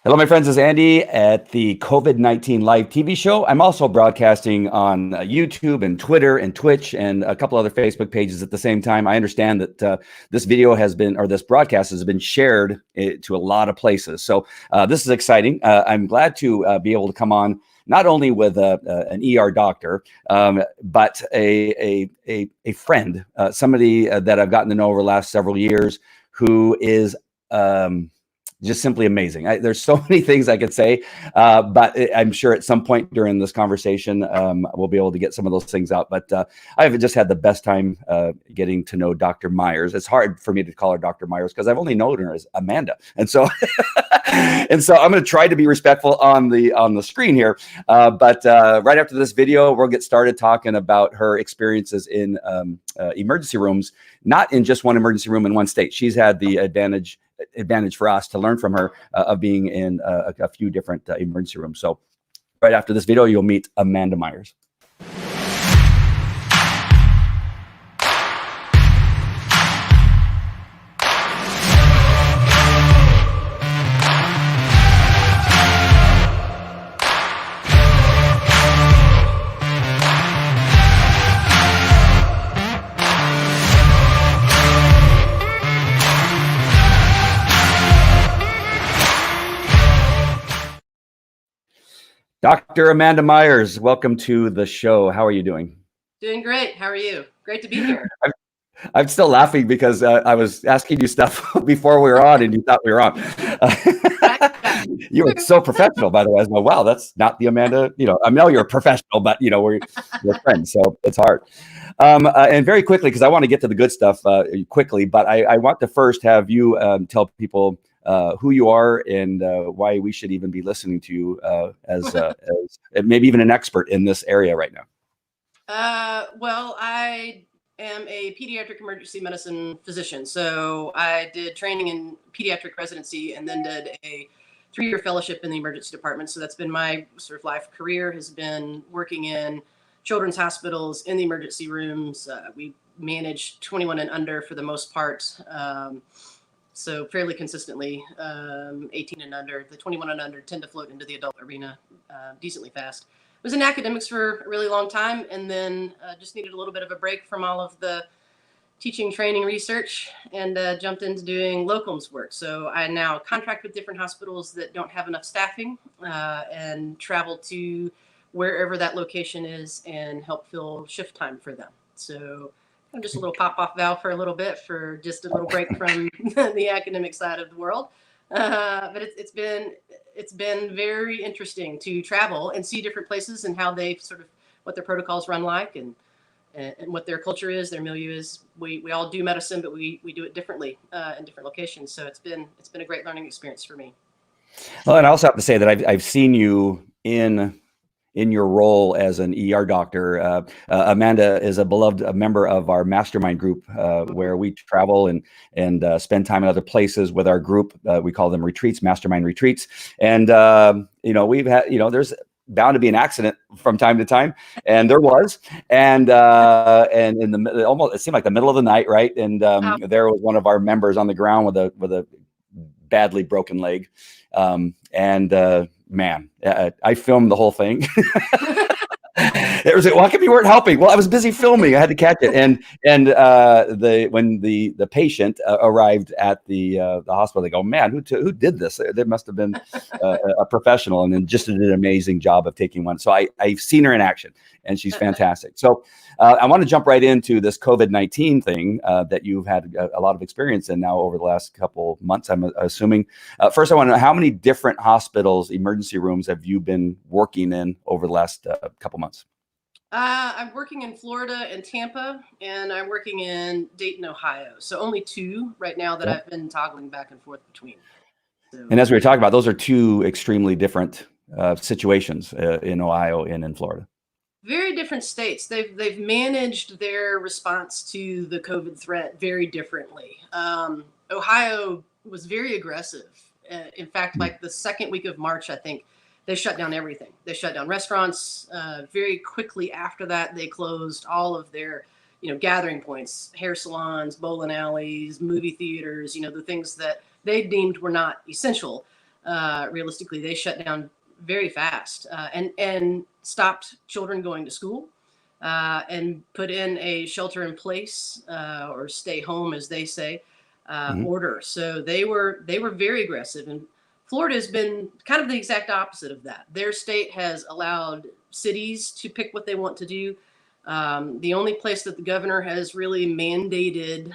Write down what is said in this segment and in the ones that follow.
Hello, my friends. It's Andy at the COVID-19 live TV show. I'm also broadcasting on YouTube and Twitter and Twitch and a couple other Facebook pages at the same time. I understand that this video has been, or this broadcast has been shared to a lot of places. So this is exciting. I'm glad to be able to come on not only with an ER doctor, but a friend, somebody that I've gotten to know over the last several years who is just simply amazing. There's so many things I could say, but I'm sure at some point during this conversation, we'll be able to get some of those things out. But I've just had the best time getting to know Dr. Myers. It's hard for me to call her Dr. Myers because I've only known her as Amanda, and so I'm going to try to be respectful on the screen here. But right after this video, we'll get started talking about her experiences in emergency rooms, not in just one emergency room in one state. She's had the advantage for us to learn from her of being in a few different emergency rooms. So right after this video, you'll meet Amanda Myers. Dr. Amanda Myers, welcome to the show. How are you doing? Doing great. How are you? Great to be here. I'm still laughing because I was asking you stuff before we were on and you thought we were on. You were so professional, by the way. I was like, wow, that's not the Amanda, I know you're a professional, but we're friends, so it's hard. And very quickly, because I want to get to the good stuff quickly, but I want to first have you tell people who you are and why we should even be listening to you as maybe even an expert in this area right now. Well, I am a pediatric emergency medicine physician. So I did training in pediatric residency and then did a 3-year fellowship in the emergency department. So that's been my sort of life career, has been working in children's hospitals, in the emergency rooms. We manage 21 and under for the most part. So fairly consistently, 18 and under. The 21 and under tend to float into the adult arena decently fast. I was in academics for a really long time, and then just needed a little bit of a break from all of the teaching, training, research, and jumped into doing locums work. So I now contract with different hospitals that don't have enough staffing and travel to wherever that location is and help fill shift time for them. So I'm just a little pop-off valve for a little bit, for just a little break from the academic side of the world. But it's been very interesting to travel and see different places and how they sort of, what their protocols run like and what their culture is, their milieu is. We all do medicine, but we do it differently in different locations. So it's been a great learning experience for me. Well, and I also have to say that I've seen you in your role as an ER doctor. Amanda is a beloved member of our mastermind group where we travel and spend time in other places with our group. We call them retreats, mastermind retreats. And, we've had, there's bound to be an accident from time to time. And there was, and in the almost, it seemed like the middle of the night. Right. And there was one of our members on the ground with a badly broken leg. Man, I filmed the whole thing. It was, well, how come you weren't helping? Well, I was busy filming. I had to catch it. And when the patient arrived at the hospital, they go, man, who did this? There must have been a professional, and then just did an amazing job of taking one. So I've seen her in action, and she's fantastic. So I want to jump right into this COVID-19 thing that you've had a lot of experience in now over the last couple months, I'm assuming. First, I want to know, how many different hospitals, emergency rooms have you been working in over the last couple months? I'm working in Florida and Tampa, and I'm working in Dayton, Ohio. So only 2 right now that I've been toggling back and forth between. So, and as we were talking about, those are 2 extremely different situations in Ohio and in Florida. Very different states. They've managed their response to the COVID threat very differently. Ohio was very aggressive. In fact, like the second week of March, I think, they shut down everything. They shut down restaurants. Very quickly after that, they closed all of their, gathering points, hair salons, bowling alleys, movie theaters, the things that they deemed were not essential. realistically, they shut down very fast and stopped children going to school and put in a shelter in place or stay home, as they say, order. So they were very aggressive. And Florida has been kind of the exact opposite of that. Their state has allowed cities to pick what they want to do. The only place that the governor has really mandated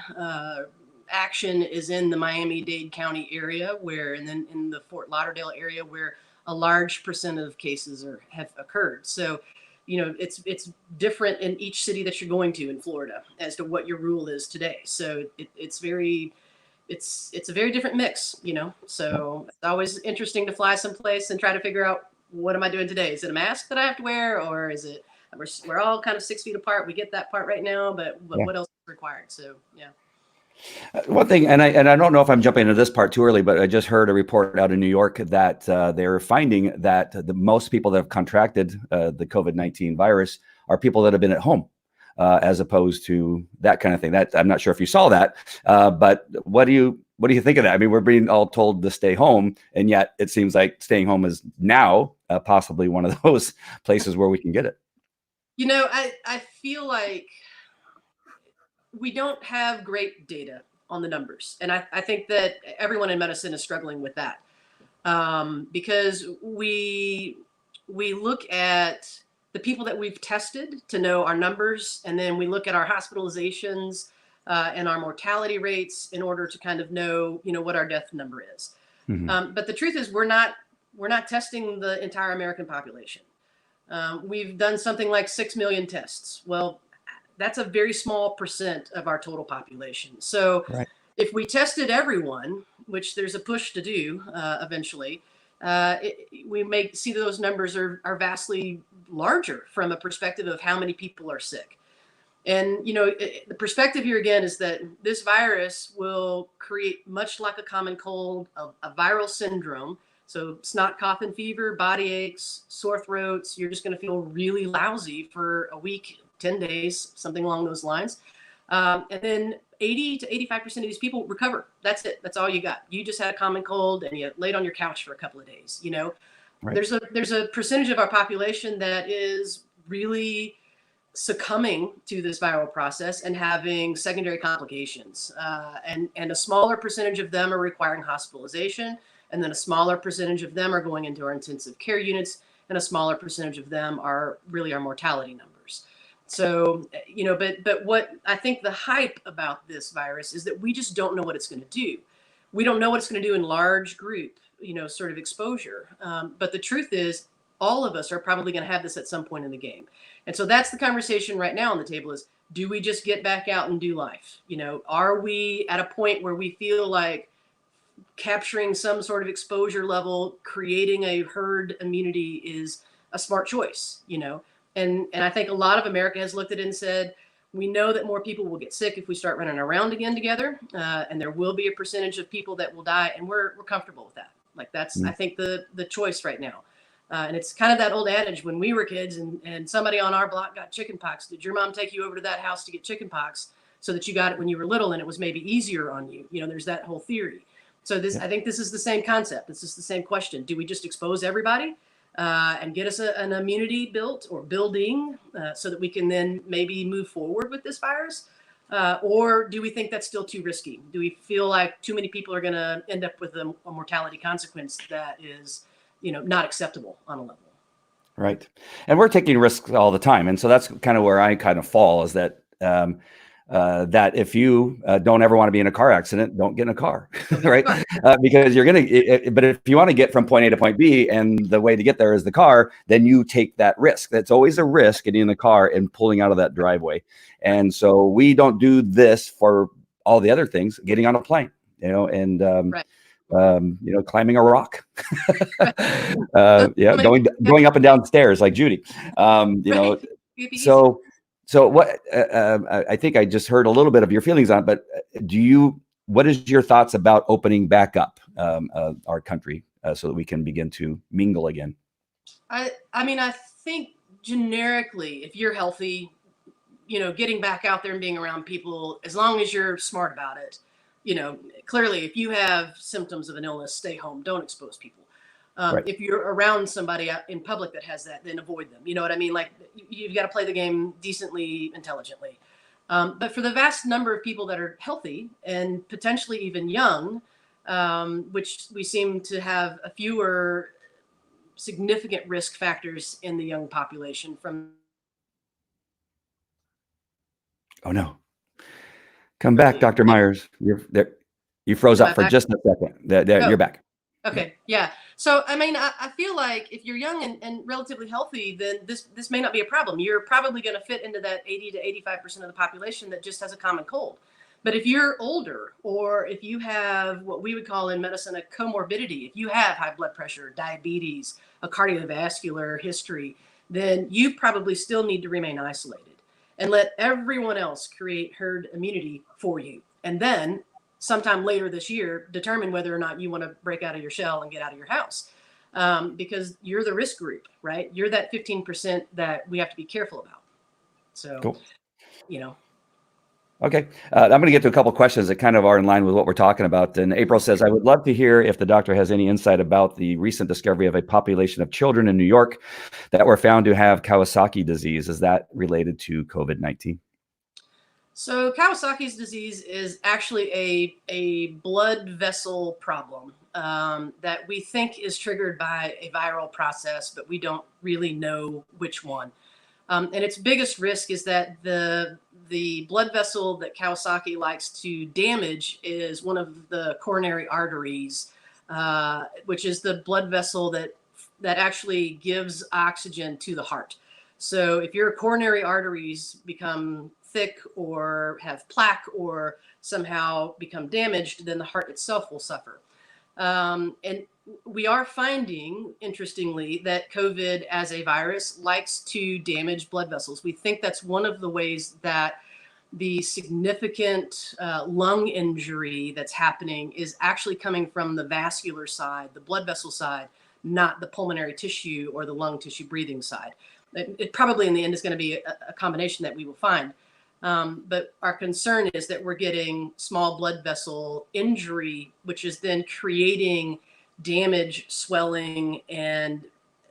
action is in the Miami-Dade County area, and then in the Fort Lauderdale area, where a large percent of cases have occurred. So, it's different in each city that you're going to in Florida as to what your rule is today. So it's a very different mix, So it's always interesting to fly someplace and try to figure out, what am I doing today? Is it a mask that I have to wear, or is it we're all kind of 6 feet apart? We get that part right now, but what else is required? So yeah. One thing, and I don't know if I'm jumping into this part too early, but I just heard a report out in New York that they're finding that the most people that have contracted the COVID-19 virus are people that have been at home, as opposed to that kind of thing. That I'm not sure if you saw that, but what do you think of that? I mean, we're being all told to stay home, and yet it seems like staying home is now possibly one of those places where we can get it. I feel like we don't have great data on the numbers. And I think that everyone in medicine is struggling with that because we look at the people that we've tested to know our numbers, and then we look at our hospitalizations and our mortality rates in order to kind of know, what our death number is. But the truth is we're not testing the entire American population. We've done something like 6 million tests. Well, that's a very small percent of our total population. So if we tested everyone, which there's a push to do eventually, we may see those numbers are vastly larger from a perspective of how many people are sick. And, the perspective here again is that this virus will create, much like a common cold, a viral syndrome. So snot, cough, and fever, body aches, sore throats. You're just going to feel really lousy for a week, 10 days, something along those lines. And then 80 to 85% of these people recover. That's it. That's all you got. You just had a common cold and you laid on your couch for a couple of days. There's a percentage of our population that is really succumbing to this viral process and having secondary complications. And a smaller percentage of them are requiring hospitalization. And then a smaller percentage of them are going into our intensive care units. And a smaller percentage of them are really our mortality numbers. So, but what I think the hype about this virus is that we just don't know what it's going to do. We don't know what it's going to do in large group, sort of exposure. But the truth is, all of us are probably going to have this at some point in the game. And so that's the conversation right now on the table is, do we just get back out and do life? Are we at a point where we feel like capturing some sort of exposure level, creating a herd immunity is a smart choice, And I think a lot of America has looked at it and said, we know that more people will get sick if we start running around again together, and there will be a percentage of people that will die, and we're comfortable with that. Like that's, I think, the choice right now. And it's kind of that old adage when we were kids and somebody on our block got chicken pox. Did your mom take you over to that house to get chicken pox so that you got it when you were little and it was maybe easier on you? There's that whole theory. So I think this is the same concept. This is the same question. Do we just expose everybody and get us an immunity built or building so that we can then maybe move forward with this virus? Or do we think that's still too risky? Do we feel like too many people are going to end up with a mortality consequence that is, not acceptable on a level? Right. And we're taking risks all the time. And so that's kind of where I kind of fall, is that that if you don't ever want to be in a car accident, don't get in a car, right? Because you're going to, but if you want to get from point A to point B and the way to get there is the car, then you take that risk. That's always a risk, getting in the car and pulling out of that driveway. And so we don't do this for all the other things, getting on a plane, and, climbing a rock, going up and down stairs like Judy, So what I think I just heard a little bit of your feelings on it, but what is your thoughts about opening back up our country so that we can begin to mingle again? I think generically, if you're healthy, getting back out there and being around people, as long as you're smart about it, clearly, if you have symptoms of an illness, stay home. Don't expose people. Right. If you're around somebody out in public that has that, then avoid them. You know what I mean? Like, you've got to play the game decently, intelligently. But for the vast number of people that are healthy and potentially even young, which we seem to have a fewer significant risk factors in the young population from. Oh no. Come back, Dr. Myers. You're there. You froze Am up I for back? just a second. There, Oh, you're back. okay. Yeah. So, I mean, I feel like if you're young and relatively healthy, then this may not be a problem. You're probably going to fit into that 80 to 85% of the population that just has a common cold. But if you're older, or if you have what we would call in medicine a comorbidity, if you have high blood pressure, diabetes, a cardiovascular history, then you probably still need to remain isolated and let everyone else create herd immunity for you. And then sometime later this year, determine whether or not you want to break out of your shell and get out of your house. Because you're the risk group, right? You're that 15% that we have to be careful about. So, Cool. you know. Okay. I'm going to get to a couple of questions that kind of are in line with what we're talking about. And April says, I would love to hear if the doctor has any insight about the recent discovery of a population of children in New York that were found to have Kawasaki disease. Is that related to COVID-19? So Kawasaki's disease is actually a blood vessel problem that we think is triggered by a viral process, but we don't really know which one. And its biggest risk is that the blood vessel that Kawasaki likes to damage is one of the coronary arteries, which is the blood vessel that actually gives oxygen to the heart. So if your coronary arteries become thick or have plaque or somehow become damaged, then the heart itself will suffer. And we are finding, interestingly, that COVID as a virus likes to damage blood vessels. We think that's one of the ways that the significant lung injury that's happening is actually coming from the vascular side, the blood vessel side, not the pulmonary tissue or the lung tissue breathing side. It probably in the end is going to be a combination that we will find. But our concern is that we're getting small blood vessel injury, which is then creating damage, swelling, and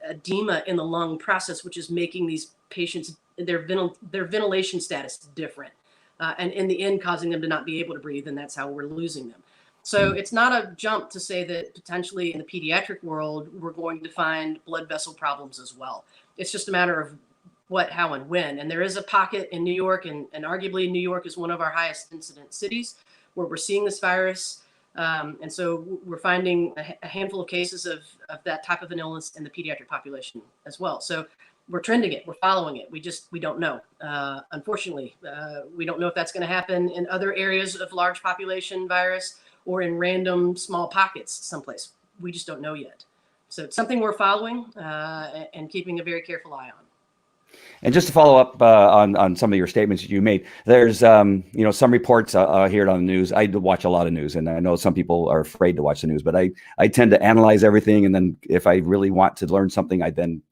edema in the lung process, which is making these patients, their ventilation status different. And in the end, causing them to not be able to breathe. And that's how we're losing them. So it's not a jump to say that potentially in the pediatric world, we're going to find blood vessel problems as well. It's just a matter of what, how, and when. And there is a pocket in New York, and arguably New York is one of our highest incident cities where we're seeing this virus. And so we're finding a handful of cases of that type of an illness in the pediatric population as well. So we're trending it, we're following it. We don't know. Unfortunately, we don't know if that's going to happen in other areas of large population virus or in random small pockets someplace. We just don't know yet. So it's something we're following and keeping a very careful eye on. And just to follow up on some of your statements you made, there's some reports I hear it on the news. I watch a lot of news, and I know some people are afraid to watch the news, but I tend to analyze everything, and then if I really want to learn something, I then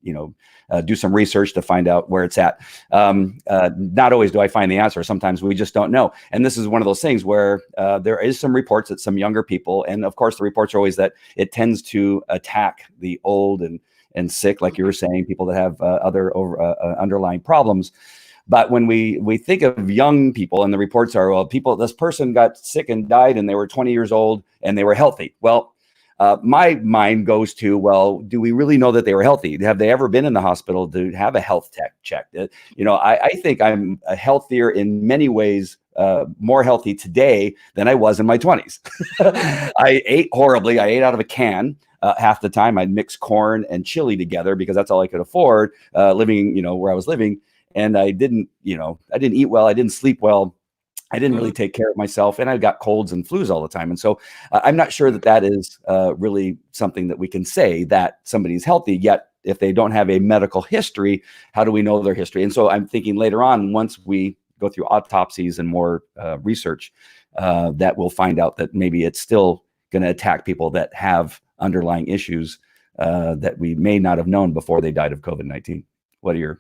do some research to find out where it's at. Not always do I find the answer. Sometimes we just don't know. And this is one of those things where there is some reports that some younger people, and of course the reports are always that it tends to attack the old and sick, like you were saying, people that have other underlying problems. But when we think of young people, and the reports are, well, this person got sick and died and they were 20 years old and they were healthy. Well, my mind goes to, well, do we really know that they were healthy? Have they ever been in the hospital to have a health tech check? I think I'm healthier in many ways, more healthy today than I was in my 20s. I ate horribly. I ate out of a can. Half the time I'd mix corn and chili together because that's all I could afford, living, where I was living. And I didn't eat well. I didn't sleep well. I didn't really take care of myself, and I got colds and flus all the time. And so I'm not sure that is really something that we can say that somebody's healthy. Yet, if they don't have a medical history, how do we know their history? And so I'm thinking later on, once we go through autopsies and more research, that we'll find out that maybe it's still going to attack people that have underlying issues that we may not have known before they died of COVID-19. What are your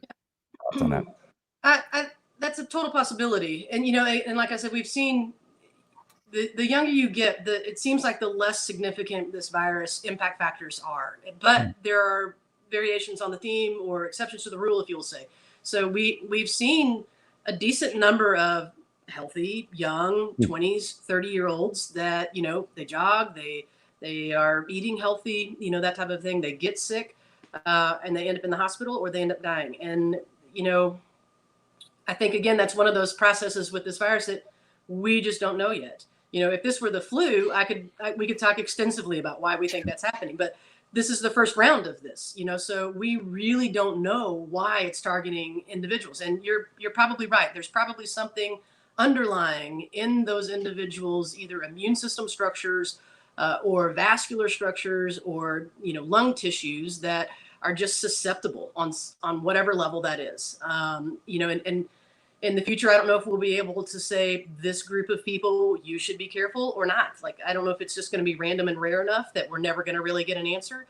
thoughts on that? That's a total possibility. And, and like I said, we've seen the younger you get, it seems like the less significant this virus impact factors are. But there are variations on the theme or exceptions to the rule, if you will say. So we've seen a decent number of healthy, young 20s, 30-year-olds that, they jog, they are eating healthy, that type of thing. They get sick and they end up in the hospital or they end up dying. And, I think, again, that's one of those processes with this virus that we just don't know yet. If this were the flu, we could talk extensively about why we think that's happening. But this is the first round of this, so we really don't know why it's targeting individuals. And you're probably right. There's probably something underlying in those individuals, either immune system structures or vascular structures or, lung tissues that are just susceptible on whatever level that is. And in the future, I don't know if we'll be able to say this group of people, you should be careful or not. Like, I don't know if it's just going to be random and rare enough that we're never going to really get an answer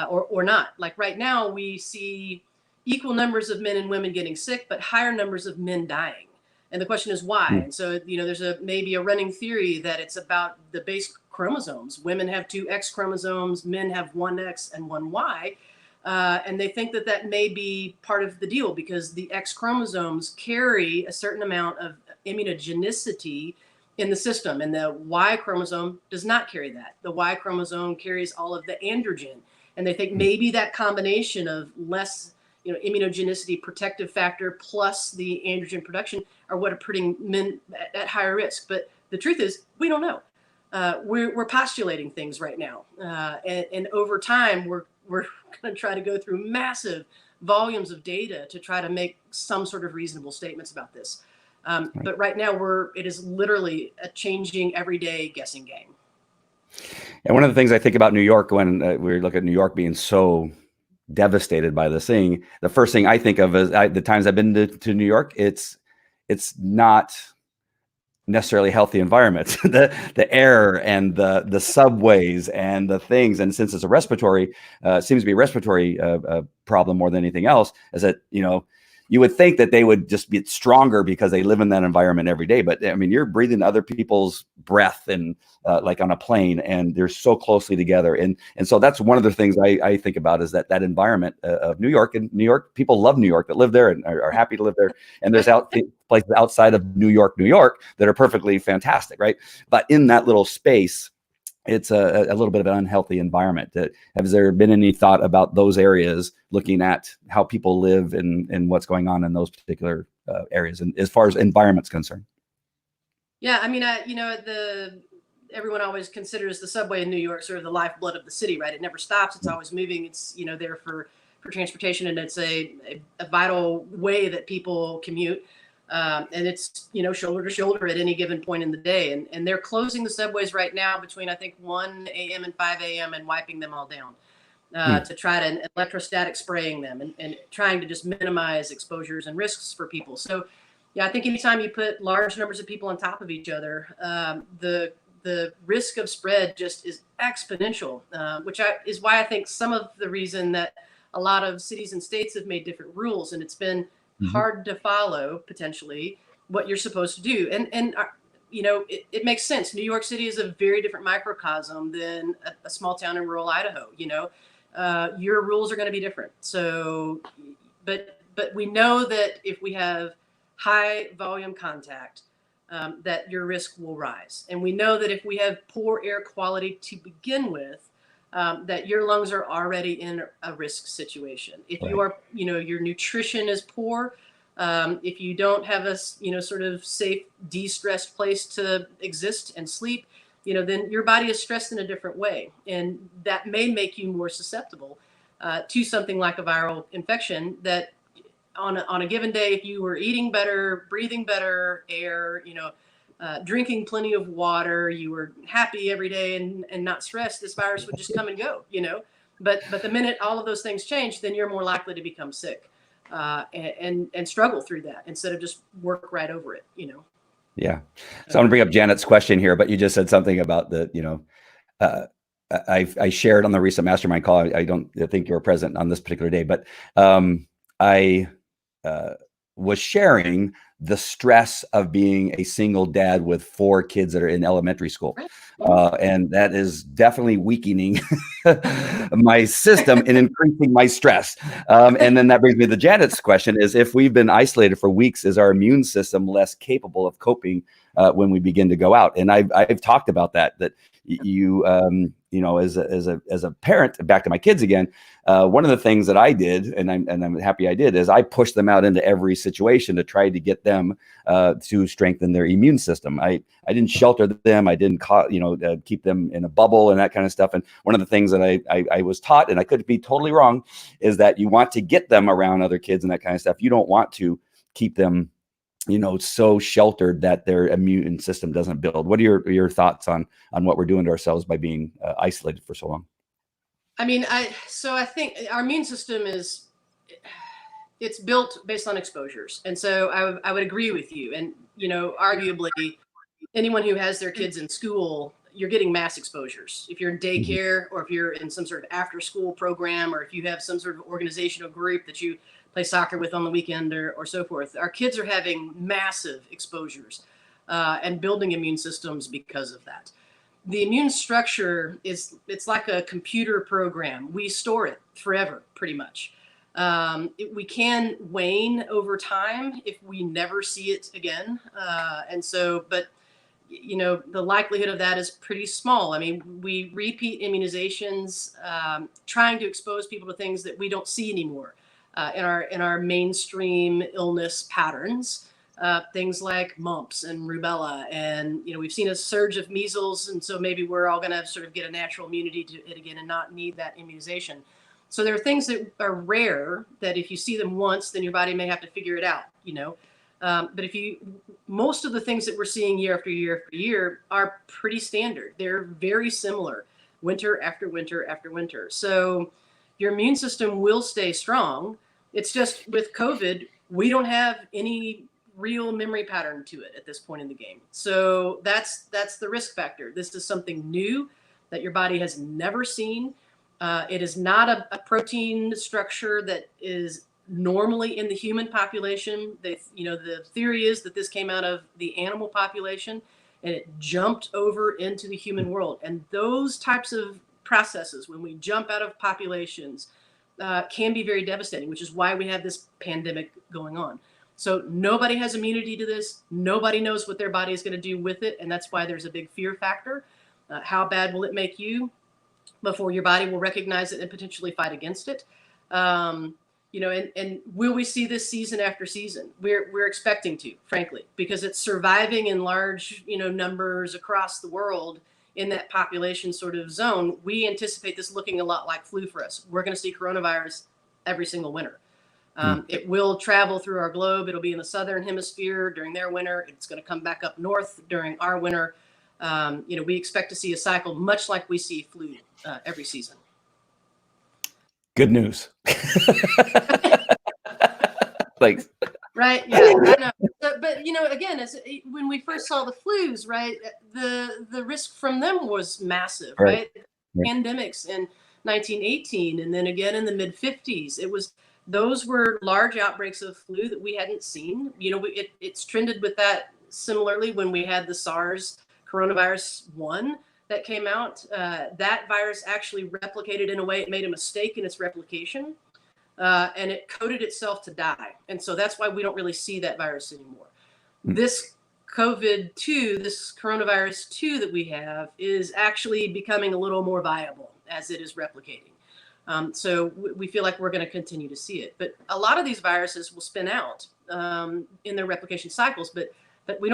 or not. Like right now, we see equal numbers of men and women getting sick, but higher numbers of men dying. And the question is why? And so, there's maybe a running theory that it's about the base chromosomes. Women have 2 X chromosomes, men have 1 X and 1 Y. And they think that may be part of the deal because the X chromosomes carry a certain amount of immunogenicity in the system, and the Y chromosome does not carry that. The Y chromosome carries all of the androgen, and they think maybe that combination of less, immunogenicity protective factor plus the androgen production are what are putting men at higher risk. But the truth is, we don't know. We're postulating things right now, and over time, we're going to try to go through massive volumes of data to try to make some sort of reasonable statements about this. But right now, it is literally a changing everyday guessing game. And one of the things I think about New York when we look at New York being so devastated by this thing, the first thing I think of is the times I've been to New York, it's not necessarily healthy environments. the air and the subways and the things, and since it's a respiratory, seems to be a respiratory problem more than anything else, is that you would think that they would just be stronger because they live in that environment every day. But I mean, you're breathing other people's breath and like on a plane, and they're so closely together. And so that's one of the things I think about is that environment of New York. And New York, people love New York, that live there and are happy to live there. And there's places outside of New York that are perfectly fantastic, right? But in that little space, it's a little bit of an unhealthy environment. Has there been any thought about those areas, looking at how people live and what's going on in those particular areas, and as far as environment's concerned? Yeah, I mean, everyone always considers the subway in New York sort of the lifeblood of the city, right? It never stops. It's always moving. It's there for transportation, and it's a vital way that people commute. And it's, shoulder to shoulder at any given point in the day. And they're closing the subways right now between, I think, 1 a.m. and 5 a.m. and wiping them all down to try to electrostatic spraying them and trying to just minimize exposures and risks for people. So, yeah, I think anytime you put large numbers of people on top of each other, the risk of spread just is exponential, which is why I think some of the reason that a lot of cities and states have made different rules, and it's been hard to follow potentially what you're supposed to do. And it makes sense. New York City is a very different microcosm than a small town in rural Idaho. Your rules are going to be different. So, but we know that if we have high volume contact, that your risk will rise. And we know that if we have poor air quality to begin with, that your lungs are already in a risk situation. If you are, your nutrition is poor, if you don't have a, sort of safe, de-stressed place to exist and sleep, then your body is stressed in a different way. And that may make you more susceptible to something like a viral infection that on a given day, if you were eating better, breathing better air, drinking plenty of water, you were happy every day and not stressed, this virus would just come and go, But the minute all of those things change, then you're more likely to become sick and struggle through that instead of just work right over it, Yeah. So I'm gonna bring up Janet's question here, but you just said something about I shared on the recent mastermind call. I don't think you were present on this particular day, but was sharing the stress of being a single dad with 4 kids that are in elementary school. And that is definitely weakening my system and increasing my stress. And then that brings me to Janet's question is, if we've been isolated for weeks, is our immune system less capable of coping when we begin to go out? And I've talked about that you know, as a parent, back to my kids again, one of the things that I did, and I'm happy I did, is I pushed them out into every situation to try to get them to strengthen their immune system. I didn't shelter them. I didn't keep them in a bubble and that kind of stuff. And one of the things that I was taught, and I could be totally wrong, is that you want to get them around other kids and that kind of stuff. You don't want to keep them, you know, so sheltered that their immune system doesn't build. What are your thoughts on what we're doing to ourselves by being isolated for so long? I mean, I think our immune system it's built based on exposures. And so I would agree with you. And, you know, arguably anyone who has their kids in school, you're getting mass exposures. If you're in daycare or if you're in some sort of after school program, or if you have some sort of organizational group that you play soccer with on the weekend or so forth, our kids are having massive exposures and building immune systems because of that. The immune structure it's like a computer program. We store it forever, pretty much. We can wane over time if we never see it again. But you know, the likelihood of that is pretty small. I mean, we repeat immunizations, trying to expose people to things that we don't see anymore in our mainstream illness patterns. Things like mumps and rubella, and you know, we've seen a surge of measles, and so maybe we're all going to sort of get a natural immunity to it again and not need that immunization. So there are things that are rare that if you see them once, then your body may have to figure it out, you know. But most of the things that we're seeing year after year after year are pretty standard. They're very similar, winter after winter after winter. So your immune system will stay strong. It's just with COVID, we don't have any real memory pattern to it at this point in the game. So that's the risk factor. This is something new that your body has never seen. It is not a protein structure that is normally in the human population. The theory is that this came out of the animal population and it jumped over into the human world. And those types of processes, when we jump out of populations, can be very devastating, which is why we have this pandemic going on. So nobody has immunity to this. Nobody knows what their body is going to do with it. And that's why there's a big fear factor. How bad will it make you before your body will recognize it and potentially fight against it? And will we see this season after season? We're expecting to, frankly, because it's surviving in large, numbers across the world in that population sort of zone. We anticipate this looking a lot like flu for us. We're going to see coronavirus every single winter. It will travel through our globe. It'll be in the southern hemisphere during their winter. It's going to come back up north during our winter. We expect to see a cycle much like we see flu every season. Good news. Thanks. Right. Yeah, I know. But again, when we first saw the flus, right, the risk from them was massive, right? Pandemics in 1918, and then again in the mid 50s, those were large outbreaks of flu that we hadn't seen. It's trended with that similarly when we had the SARS coronavirus 1 that came out. That virus actually replicated in a way, it made a mistake in its replication, and it coded itself to die. And so that's why we don't really see that virus anymore. This COVID-2, this coronavirus 2 that we have is actually becoming a little more viable as it is replicating. So we feel like we're going to continue to see it. But a lot of these viruses will spin out in their replication cycles, but we're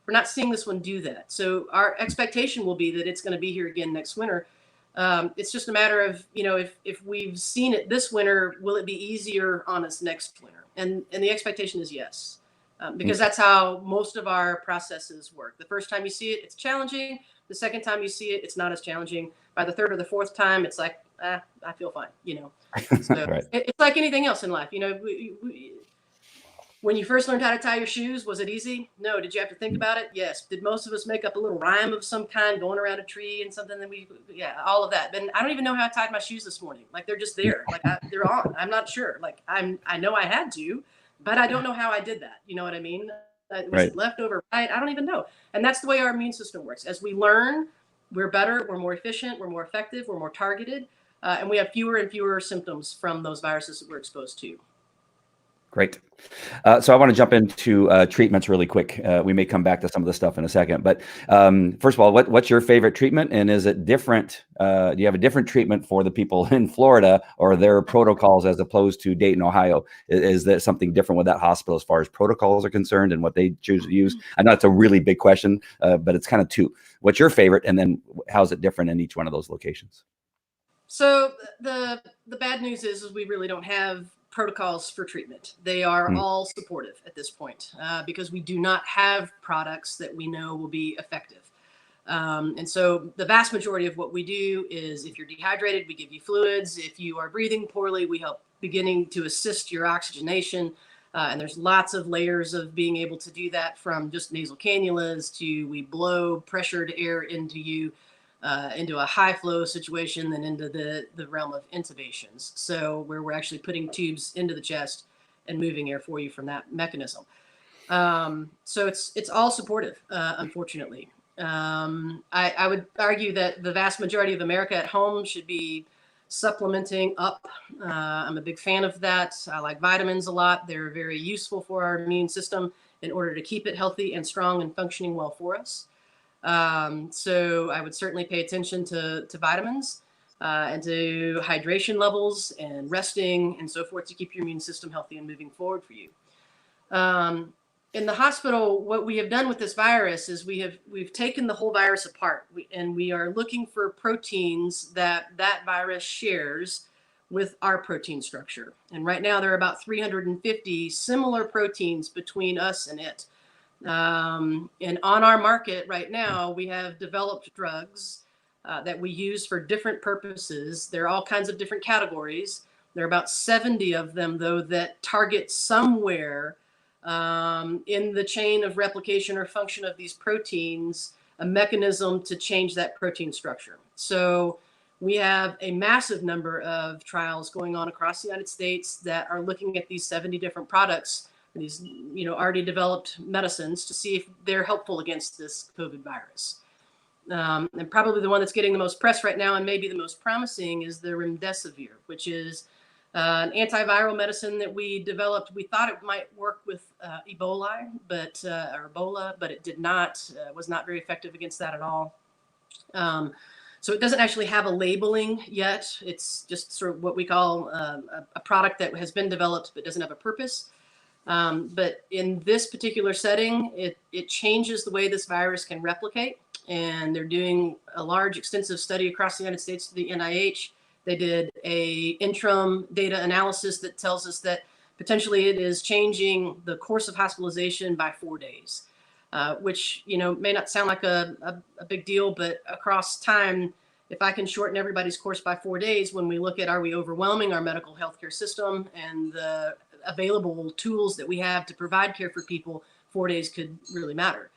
not seeing this one do that. So our expectation will be that it's going to be here again next winter. It's just a matter of, if we've seen it this winter, will it be easier on us next winter? And the expectation is yes, because that's how most of our processes work. The first time you see it, it's challenging. The second time you see it, it's not as challenging. By the third or the fourth time, it's like, I feel fine, So right. It's like anything else in life. When you first learned how to tie your shoes, was it easy? No. Did you have to think about it? Yes. Did most of us make up a little rhyme of some kind going around a tree and something that all of that. And I don't even know how I tied my shoes this morning. Like, they're just there. Like, they're on. I'm not sure. Like, I know I had to, but I don't know how I did that. You know what I mean? Was Right. it left over right? I don't even know. And that's the way our immune system works. As we learn, we're better, we're more efficient, we're more effective, we're more targeted, and we have fewer and fewer symptoms from those viruses that we're exposed to. Great. So I want to jump into treatments really quick. We may come back to some of the stuff in a second, but first of all, what's your favorite treatment, and is it different? Do you have a different treatment for the people in Florida, or their protocols as opposed to Dayton, Ohio? Is there something different with that hospital as far as protocols are concerned and what they choose to use? I know it's a really big question, but it's kind of two. What's your favorite, and then how's it different in each one of those locations? So the bad news is we really don't have protocols for treatment. They are all supportive at this point because we do not have products that we know will be effective. And so the vast majority of what we do is if you're dehydrated, we give you fluids. If you are breathing poorly, we help beginning to assist your oxygenation. And there's lots of layers of being able to do that, from just nasal cannulas to we blow pressured air into you into a high flow situation, then into the realm of intubations. So where we're actually putting tubes into the chest and moving air for you from that mechanism. So it's all supportive, unfortunately. I would argue that the vast majority of America at home should be supplementing up. I'm a big fan of that. I like vitamins a lot. They're very useful for our immune system in order to keep it healthy and strong and functioning well for us. So I would certainly pay attention to vitamins and to hydration levels and resting and so forth to keep your immune system healthy and moving forward for you. In the hospital, what we have done with this virus is we've taken the whole virus apart, and we are looking for proteins that virus shares with our protein structure. And right now there are about 350 similar proteins between us and it. And on our market right now, we have developed drugs that we use for different purposes. There are all kinds of different categories. There are about 70 of them, though, that target somewhere in the chain of replication or function of these proteins, a mechanism to change that protein structure. So we have a massive number of trials going on across the United States that are looking at these 70 different products, these already developed medicines, to see if they're helpful against this COVID virus. And probably the one that's getting the most press right now and maybe the most promising is the remdesivir, which is an antiviral medicine that we developed. We thought it might work with Ebola, but it did not. Was not very effective against that at all. So it doesn't actually have a labeling yet. It's just sort of what we call a product that has been developed but doesn't have a purpose. But in this particular setting, it changes the way this virus can replicate. And they're doing a large, extensive study across the United States to the NIH. They did a interim data analysis that tells us that potentially it is changing the course of hospitalization by 4 days, which may not sound like a big deal, but across time, if I can shorten everybody's course by 4 days, when we look at are we overwhelming our medical healthcare system and the available tools that we have to provide care for people, 4 days could really matter.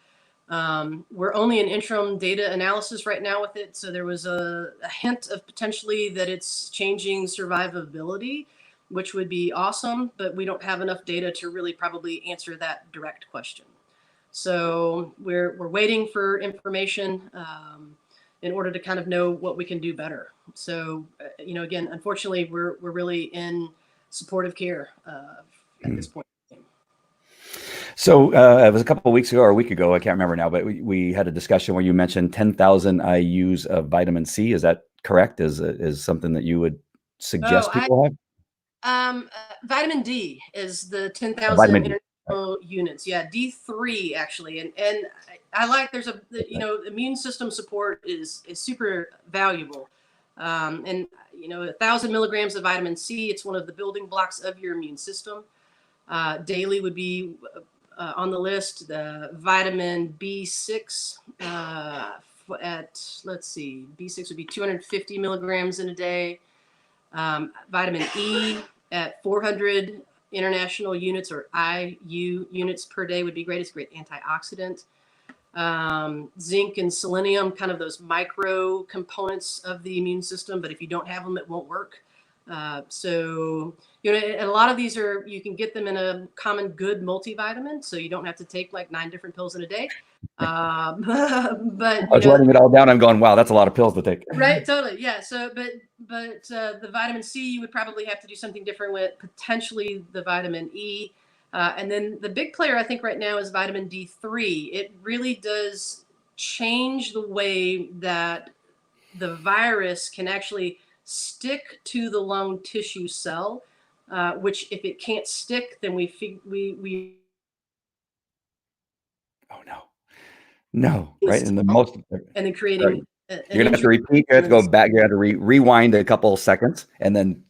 We're only in interim data analysis right now with it. So there was a hint of potentially that it's changing survivability, which would be awesome, but we don't have enough data to really probably answer that direct question. So we're waiting for information in order to kind of know what we can do better. So, again, unfortunately, we're really in supportive care at this point. So it was a couple of weeks ago or a week ago, I can't remember now, but we had a discussion where you mentioned 10,000 IUs of vitamin C. Is that correct? Is something that you would suggest people have? Vitamin D is the 10,000 Vitamin D. international units. Yeah, D3 actually, and I like immune system support is super valuable, and 1,000 milligrams of vitamin C. It's one of the building blocks of your immune system. Daily would be on the list. The vitamin B6 B6 would be 250 milligrams in a day. Vitamin E at 400 international units or IU units per day would be great. It's a great antioxidant. Zinc and selenium, kind of those micro components of the immune system, but if you don't have them, it won't work. So, and a lot of these you can get them in a common good multivitamin, so you don't have to take like 9 different pills in a day. But I was writing it all down. I'm going, wow, that's a lot of pills to take. Right, totally, yeah. So, but the vitamin C, you would probably have to do something different with, potentially the vitamin E, and then the big player I think right now is vitamin D3. It really does change the way that the virus can actually stick to the lung tissue cell, which if it can't stick, then we Oh no, right? And the and most, then sorry, creating an you're gonna have to injury. repeat. You have to go back. You have to rewind a couple seconds and then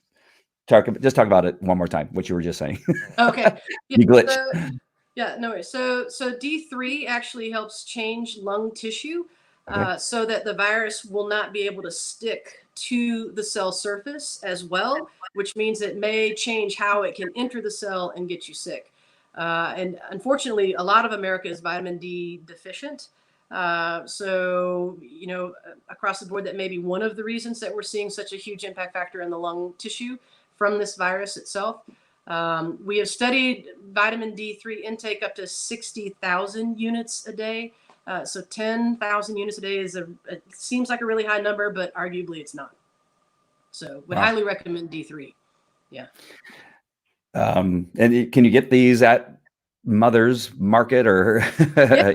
talk about it one more time. What you were just saying. Okay. Yeah, You glitched. yeah, no worries. So D3 actually helps change lung tissue, Okay. so that the virus will not be able to stick to the cell surface as well, which means it may change how it can enter the cell and get you sick. And unfortunately, a lot of America is vitamin D deficient. So, across the board, that may be one of the reasons that we're seeing such a huge impact factor in the lung tissue from this virus itself. We have studied vitamin D3 intake up to 60,000 units a day. So 10,000 units a day it seems like a really high number, but arguably it's not. So would highly recommend D3. Yeah. And can you get these at Mother's Market or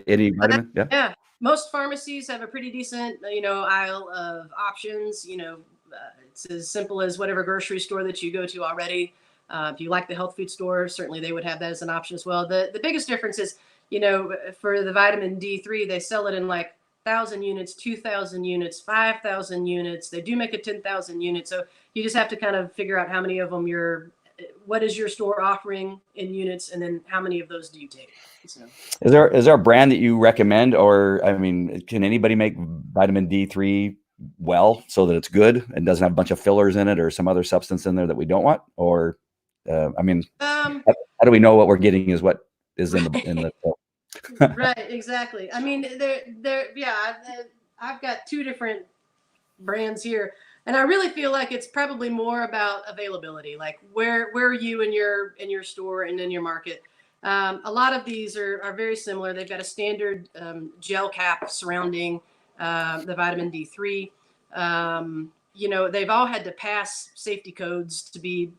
any vitamin? Yeah. Yeah. Most pharmacies have a pretty decent, aisle of options. It's as simple as whatever grocery store that you go to already. If you like the health food store, certainly they would have that as an option as well. The biggest difference is, for the vitamin D3, they sell it in like 1,000 units, 2,000 units, 5,000 units. They do make a 10,000 units. So you just have to kind of figure out how many of them what is your store offering in units, and then how many of those do you take? So. Is there a brand that you recommend, or I mean, can anybody make vitamin D3 well so that it's good and doesn't have a bunch of fillers in it or some other substance in there that we don't want? Or I mean, how do we know what we're getting is what is in the Right, exactly. I mean, yeah, I've got 2 different brands here, and I really feel like it's probably more about availability. Like where are you in your store and in your market? A lot of these are very similar. They've got a standard gel cap surrounding the vitamin D3. They've all had to pass safety codes to be,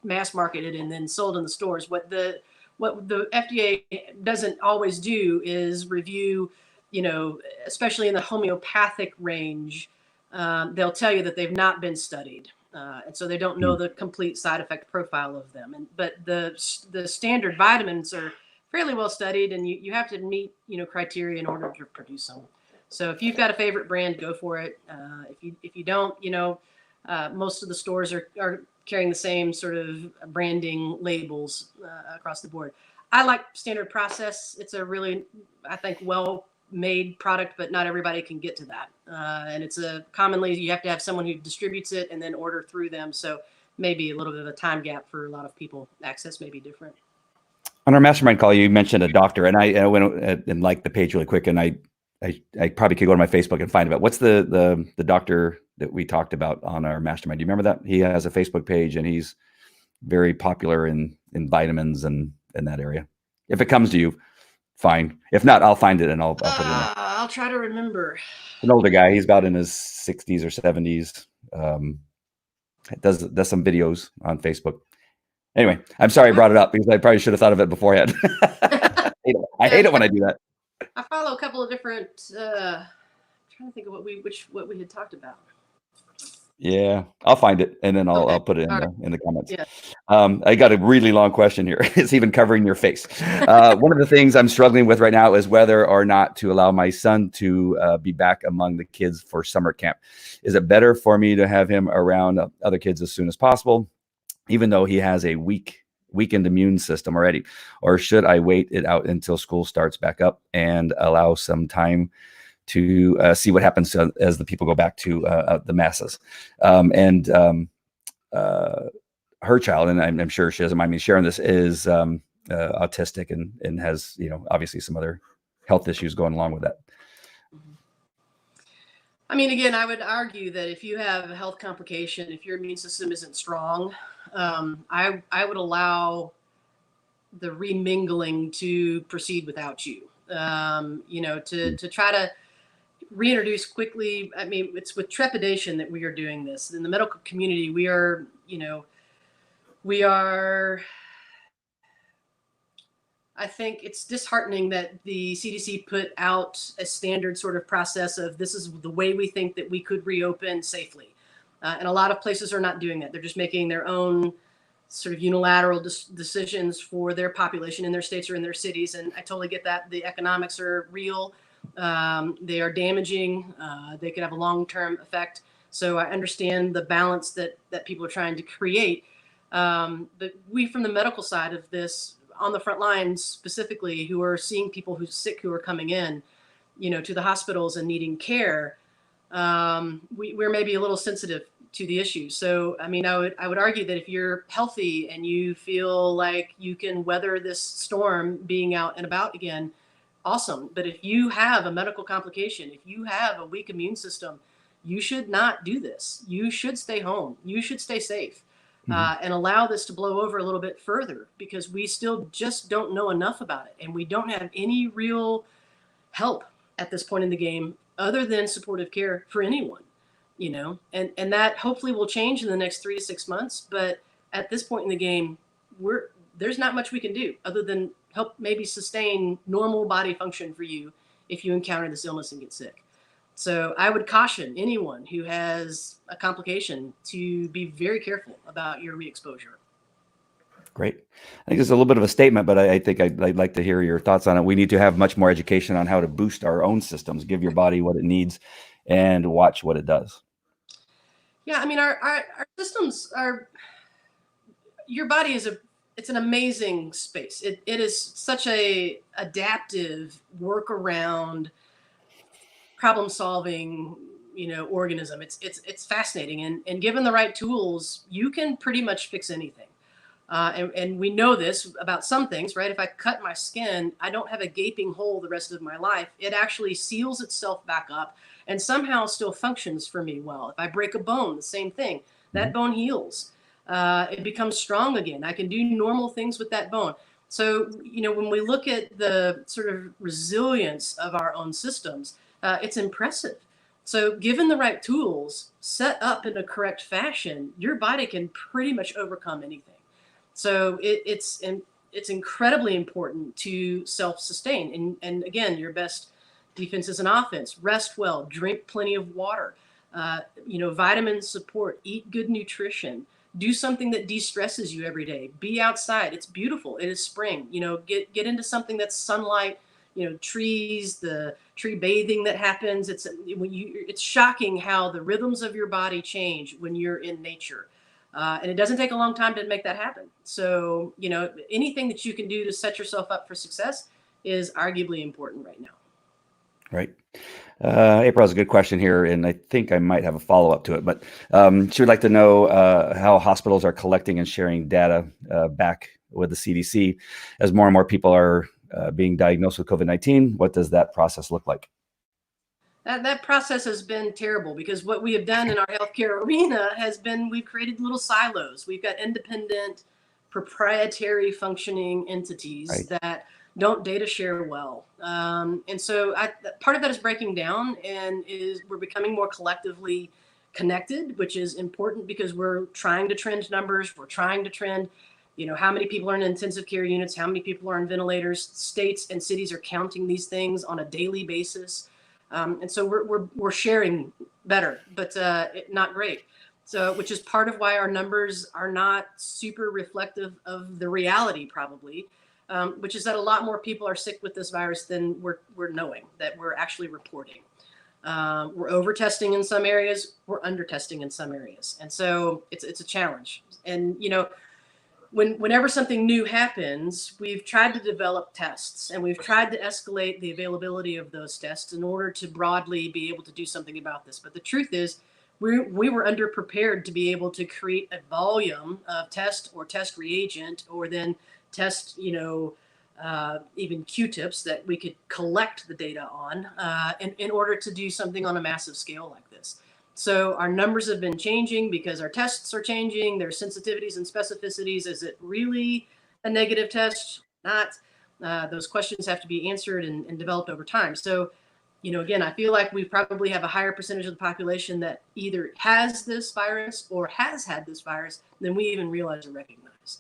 mass marketed and then sold in the stores. What the FDA doesn't always do is review, especially in the homeopathic range, they'll tell you that they've not been studied. And so they don't know the complete side effect profile of them. But the standard vitamins are fairly well studied, and you have to meet, criteria in order to produce them. So if you've got a favorite brand, go for it. If you don't, most of the stores are carrying the same sort of branding labels across the board. I like Standard Process. It's a really, I think, well-made product, but not everybody can get to that. And it's commonly you have to have someone who distributes it and then order through them. So maybe a little bit of a time gap for a lot of people. Access may be different. On our mastermind call, you mentioned a doctor, and I went and liked the page really quick, and I probably could go to my Facebook and find it. What's the doctor that we talked about on our mastermind? Do you remember that? He has a Facebook page, and he's very popular in vitamins and in that area. If it comes to you, fine. If not, I'll find it and I'll put it in there. I'll try to remember. An older guy. He's about in his 60s or 70s. Does some videos on Facebook. Anyway, I'm sorry I brought it up because I probably should have thought of it beforehand. I hate it when I do that. I follow a couple of different. I'm trying to think of what we had talked about. Yeah, I'll find it and then I'll put it in the comments. Yeah. I got a really long question here. It's even covering your face. One of the things I'm struggling with right now is whether or not to allow my son to be back among the kids for summer camp. Is it better for me to have him around other kids as soon as possible, even though he has a weakened immune system already? Or should I wait it out until school starts back up and allow some time to see what happens as the people go back to the masses? Her child, and I'm sure she doesn't mind me sharing this, is autistic and has, obviously some other health issues going along with that. I mean, again, I would argue that if you have a health complication, if your immune system isn't strong, I would allow the remingling to proceed without you. To try to reintroduce quickly. I mean, it's with trepidation that we are doing this. In the medical community, we are. I think it's disheartening that the CDC put out a standard sort of process of this is the way we think that we could reopen safely. And a lot of places are not doing that. They're just making their own sort of unilateral decisions for their population in their states or in their cities. And I totally get that. The economics are real. They are damaging. They could have a long-term effect. So I understand the balance that people are trying to create. But we, from the medical side of this, on the front lines specifically, who are seeing people who's sick, who are coming in, to the hospitals and needing care, we're maybe a little sensitive to the issue. So, I mean, I would argue that if you're healthy and you feel like you can weather this storm being out and about again, awesome. But if you have a medical complication, if you have a weak immune system, you should not do this. You should stay home. You should stay safe. And allow this to blow over a little bit further, because we still just don't know enough about it. And we don't have any real help at this point in the game other than supportive care for anyone, and that hopefully will change in the next 3 to 6 months. But at this point in the game, there's not much we can do other than help maybe sustain normal body function for you if you encounter this illness and get sick. So I would caution anyone who has a complication to be very careful about your re-exposure. Great. I think it's a little bit of a statement, but I think I'd like to hear your thoughts on it. We need to have much more education on how to boost our own systems, give your body what it needs, and watch what it does. Yeah, I mean, our systems are. Your body it's an amazing space. It is such a adaptive workaround, problem solving, organism. It's fascinating, and given the right tools, you can pretty much fix anything. And we know this about some things, right? If I cut my skin, I don't have a gaping hole the rest of my life. It actually seals itself back up and somehow still functions for me well. If I break a bone, the same thing. That bone heals. It becomes strong again. I can do normal things with that bone. So, when we look at the sort of resilience of our own systems, it's impressive. So given the right tools set up in a correct fashion, your body can pretty much overcome anything. So it's incredibly important to self-sustain. And again, your best defense is an offense. Rest well, drink plenty of water, vitamin support, eat good nutrition, do something that de-stresses you every day. Be outside. It's beautiful. It is spring. Get into something that's sunlight, trees, the tree bathing that happens. It's shocking how the rhythms of your body change when you're in nature. And it doesn't take a long time to make that happen. So, anything that you can do to set yourself up for success is arguably important right now. Right. April has a good question here, and I think I might have a follow-up to it. But she would like to know how hospitals are collecting and sharing data back with the CDC as more and more people are being diagnosed with COVID-19. What does that process look like? That process has been terrible, because what we have done in our healthcare arena has been we've created little silos. We've got independent, proprietary functioning entities that don't data share well. And so part of that is breaking down, and we're becoming more collectively connected, which is important because we're trying to trend numbers. We're trying to trend, how many people are in intensive care units, how many people are on ventilators. States and cities are counting these things on a daily basis. And so we're sharing better, but not great. So, which is part of why our numbers are not super reflective of the reality, probably, which is that a lot more people are sick with this virus than we're knowing, that we're actually reporting. We're over testing in some areas, we're under testing in some areas, and so it's a challenge. And whenever something new happens, we've tried to develop tests, and we've tried to escalate the availability of those tests in order to broadly be able to do something about this. But the truth is, we were underprepared to be able to create a volume of test or test reagent, or then test, even Q-tips that we could collect the data on in order to do something on a massive scale like this. So our numbers have been changing because our tests are changing, their sensitivities and specificities. Is it really a negative test? Not. Those questions have to be answered and developed over time. So, again, I feel like we probably have a higher percentage of the population that either has this virus or has had this virus than we even realize or recognize.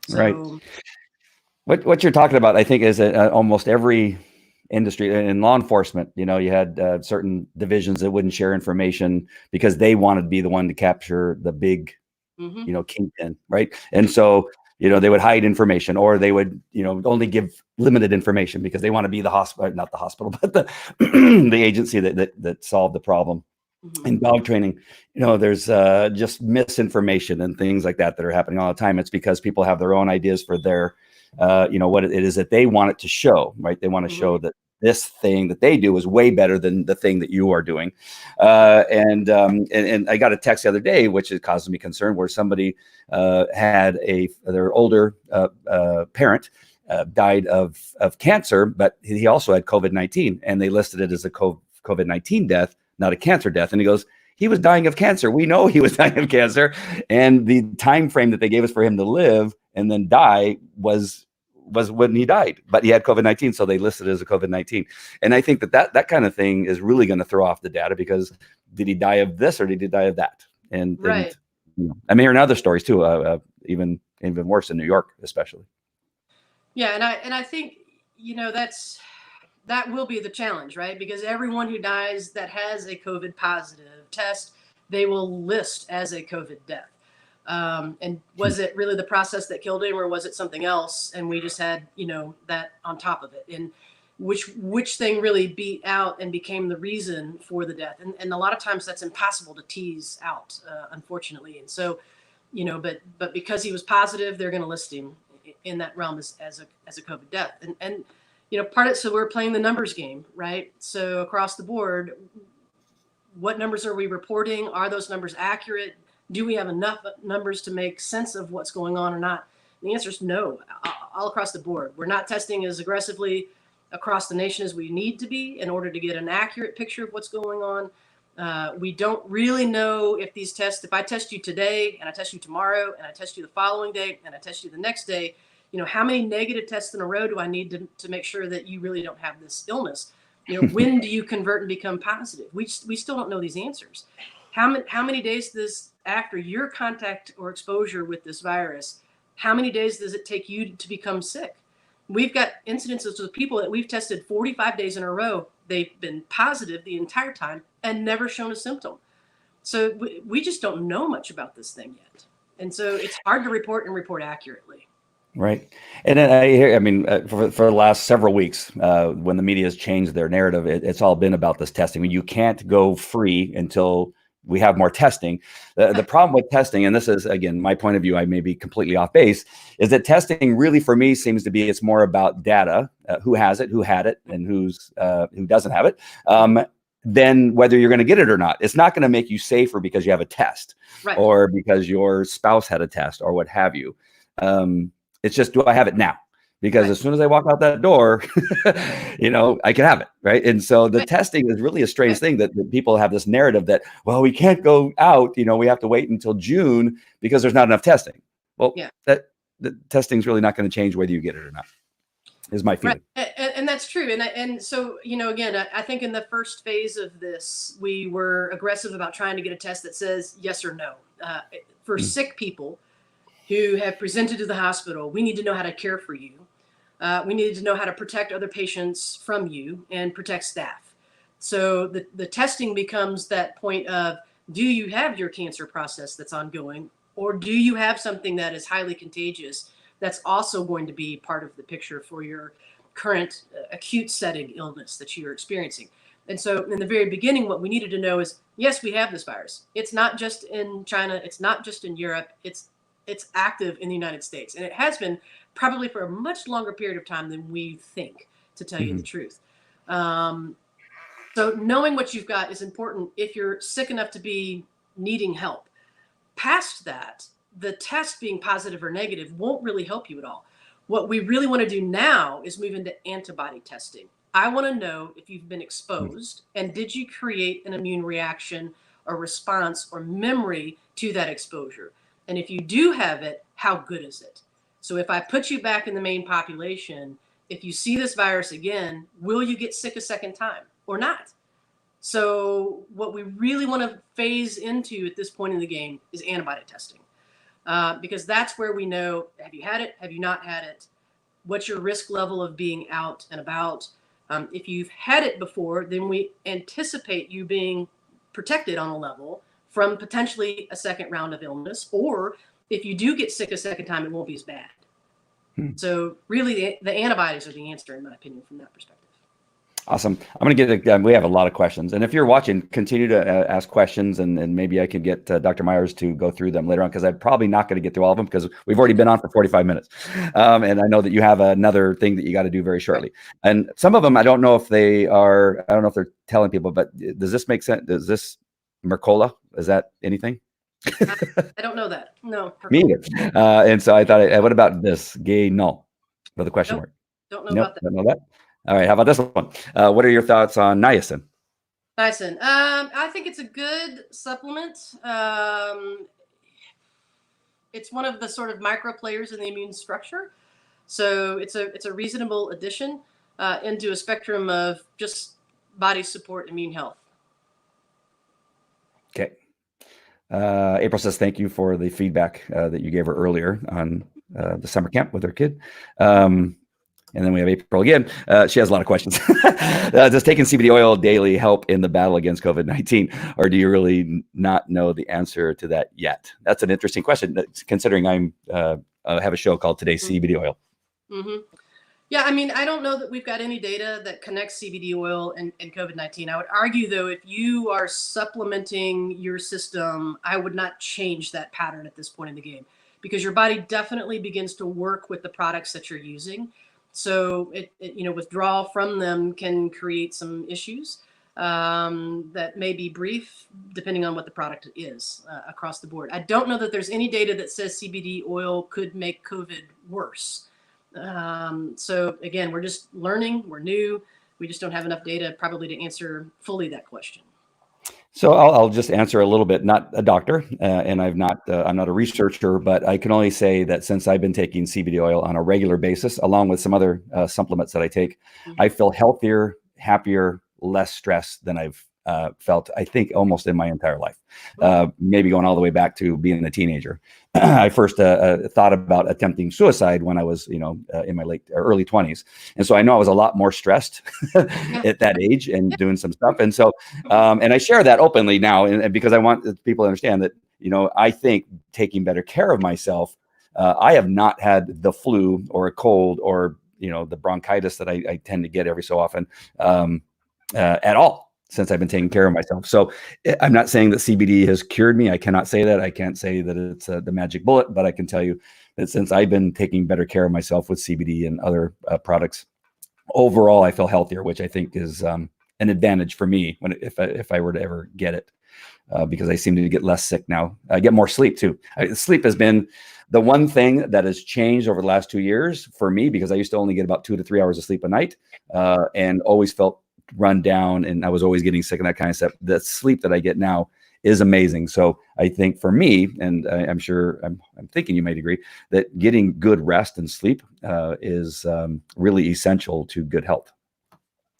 So, right. What you're talking about, I think, is almost every industry in law enforcement. You had certain divisions that wouldn't share information because they wanted to be the one to capture the big, kingpin, right? And so, they would hide information, or they would, only give limited information because they want to be the hospital, not the hospital, but the the agency that solved the problem. In dog training, there's just misinformation and things like that are happening all the time. It's because people have their own ideas for their, what it is that they want it to show, right? They want to show that this thing that they do is way better than the thing that you are doing. And I got a text the other day, which is causing me concern, where somebody had their older parent died of cancer, but he also had COVID-19, and they listed it as a COVID-19 death, not a cancer death. And he goes, he was dying of cancer. We know he was dying of cancer. And the time frame that they gave us for him to live and then die was when he died, but he had COVID-19. So they listed it as a COVID-19. And I think that kind of thing is really going to throw off the data, because did he die of this or did he die of that? And right. I'm hearing other stories too, even worse in New York, especially. Yeah. And I think, that will be the challenge, right? Because everyone who dies that has a COVID positive test, they will list as a COVID death. And was it really the process that killed him, or was it something else? And we just had, that on top of it. And which thing really beat out and became the reason for the death? And a lot of times that's impossible to tease out, unfortunately. And so, but because he was positive, they're going to list him in that realm as a COVID death. And so we're playing the numbers game, right? So across the board, what numbers are we reporting? Are those numbers accurate? Do we have enough numbers to make sense of what's going on or not? And the answer is no, all across the board. We're not testing as aggressively across the nation as we need to be in order to get an accurate picture of what's going on. We don't really know if these tests, if I test you today and I test you tomorrow and I test you the following day and I test you the next day, how many negative tests in a row do I need to make sure that you really don't have this illness? When do you convert and become positive? We still don't know these answers. How many days after your contact or exposure with this virus, how many days does it take you to become sick? We've got incidences with people that we've tested 45 days in a row. They've been positive the entire time and never shown a symptom. So we just don't know much about this thing yet. And so it's hard to report accurately. Right. And then for the last several weeks, when the media has changed their narrative, it's all been about this testing. I mean, you can't go free until we have more testing. The problem with testing, and this is, again, my point of view, I may be completely off base, is that testing really for me seems to be, it's more about data, who has it, who had it, and who doesn't have it, than whether you're going to get it or not. It's not going to make you safer because you have a test, right, or because your spouse had a test or what have you. It's just, do I have it now? Because right, as soon as I walk out that door, I can have it, right? And so the right, testing is really a strange right, thing that people have this narrative that, well, we can't go out, we have to wait until June because there's not enough testing. Well, yeah, the testing is really not going to change whether you get it or not, is my feeling. Right. And that's true. And so, again, I think in the first phase of this, we were aggressive about trying to get a test that says yes or no. For sick people who have presented to the hospital, we need to know how to care for you. We needed to know how to protect other patients from you and protect staff. So the testing becomes that point of, do you have your cancer process that's ongoing, or do you have something that is highly contagious that's also going to be part of the picture for your current acute setting illness that you're experiencing? And so in the very beginning, what we needed to know is, yes, we have this virus. It's not just in China. It's not just in Europe. It's active in the United States. And it has been probably for a much longer period of time than we think, to tell you the truth. So knowing what you've got is important if you're sick enough to be needing help. Past that, the test being positive or negative won't really help you at all. What we really want to do now is move into antibody testing. I want to know if you've been exposed and did you create an immune reaction or response or memory to that exposure? And if you do have it, how good is it? So if I put you back in the main population, if you see this virus again, will you get sick a second time or not? So what we really want to phase into at this point in the game is antibody testing, because that's where we know, have you had it? Have you not had it? What's your risk level of being out and about? If you've had it before, then we anticipate you being protected on a level from potentially a second round of illness, or if you do get sick a second time, it won't be as bad. So really the antibodies are the answer, in my opinion, from that perspective. Awesome. I'm going to get, we have a lot of questions. And if you're watching, continue to ask questions, and maybe I could get Dr. Myers to go through them later on, because I'm probably not going to get through all of them because we've already been on for 45 minutes. And I know that you have another thing that you got to do very shortly. And some of them, I don't know if they're telling people, but does this make sense? Does this Mercola, is that anything? I don't know that. No. Me either. And so I thought, what about this? Gay no, with a question mark. Don't know about that. Don't know that. All right. How about this one? What are your thoughts on niacin? Niacin. I think it's a good supplement. It's one of the sort of micro players in the immune structure. So it's a reasonable addition into a spectrum of just body support, immune health. Okay. April says, thank you for the feedback that you gave her earlier on the summer camp with her kid. And then we have April again. She has a lot of questions. Does taking CBD oil daily help in the battle against COVID-19? Or do you really not know the answer to that yet? That's an interesting question, considering I have a show called Today's CBD Oil. Mm-hmm. Yeah, I mean, I don't know that we've got any data that connects CBD oil and COVID-19. I would argue, though, if you are supplementing your system, I would not change that pattern at this point in the game, because your body definitely begins to work with the products that you're using. So withdrawal from them can create some issues that may be brief, depending on what the product is across the board. I don't know that there's any data that says CBD oil could make COVID worse. So again, we're just learning, we're new. We just don't have enough data probably to answer fully that question. So I'll just answer a little bit, not a doctor, and I'm not a researcher, but I can only say that since I've been taking CBD oil on a regular basis, along with some other supplements that I take, I feel healthier, happier, less stressed than I've felt, I think, almost in my entire life. Maybe going all the way back to being a teenager. I first thought about attempting suicide when I was, in my early 20s. And so I know I was a lot more stressed at that age and doing some stuff. And so, and I share that openly now, and because I want people to understand that, I think taking better care of myself, I have not had the flu or a cold or, the bronchitis that I tend to get every so often at all, since I've been taking care of myself. So I'm not saying that CBD has cured me. I cannot say that. I can't say that it's the magic bullet, but I can tell you that since I've been taking better care of myself with CBD and other products, overall, I feel healthier, which I think is an advantage for me if I were to ever get it, because I seem to get less sick now. I get more sleep too. Sleep has been the one thing that has changed over the last 2 years for me, because I used to only get about 2 to 3 hours of sleep a night and always felt run down, and I was always getting sick and that kind of stuff. The sleep that I get now is amazing. So I think for me, and I'm sure I'm thinking you might agree, that getting good rest and sleep is really essential to good health.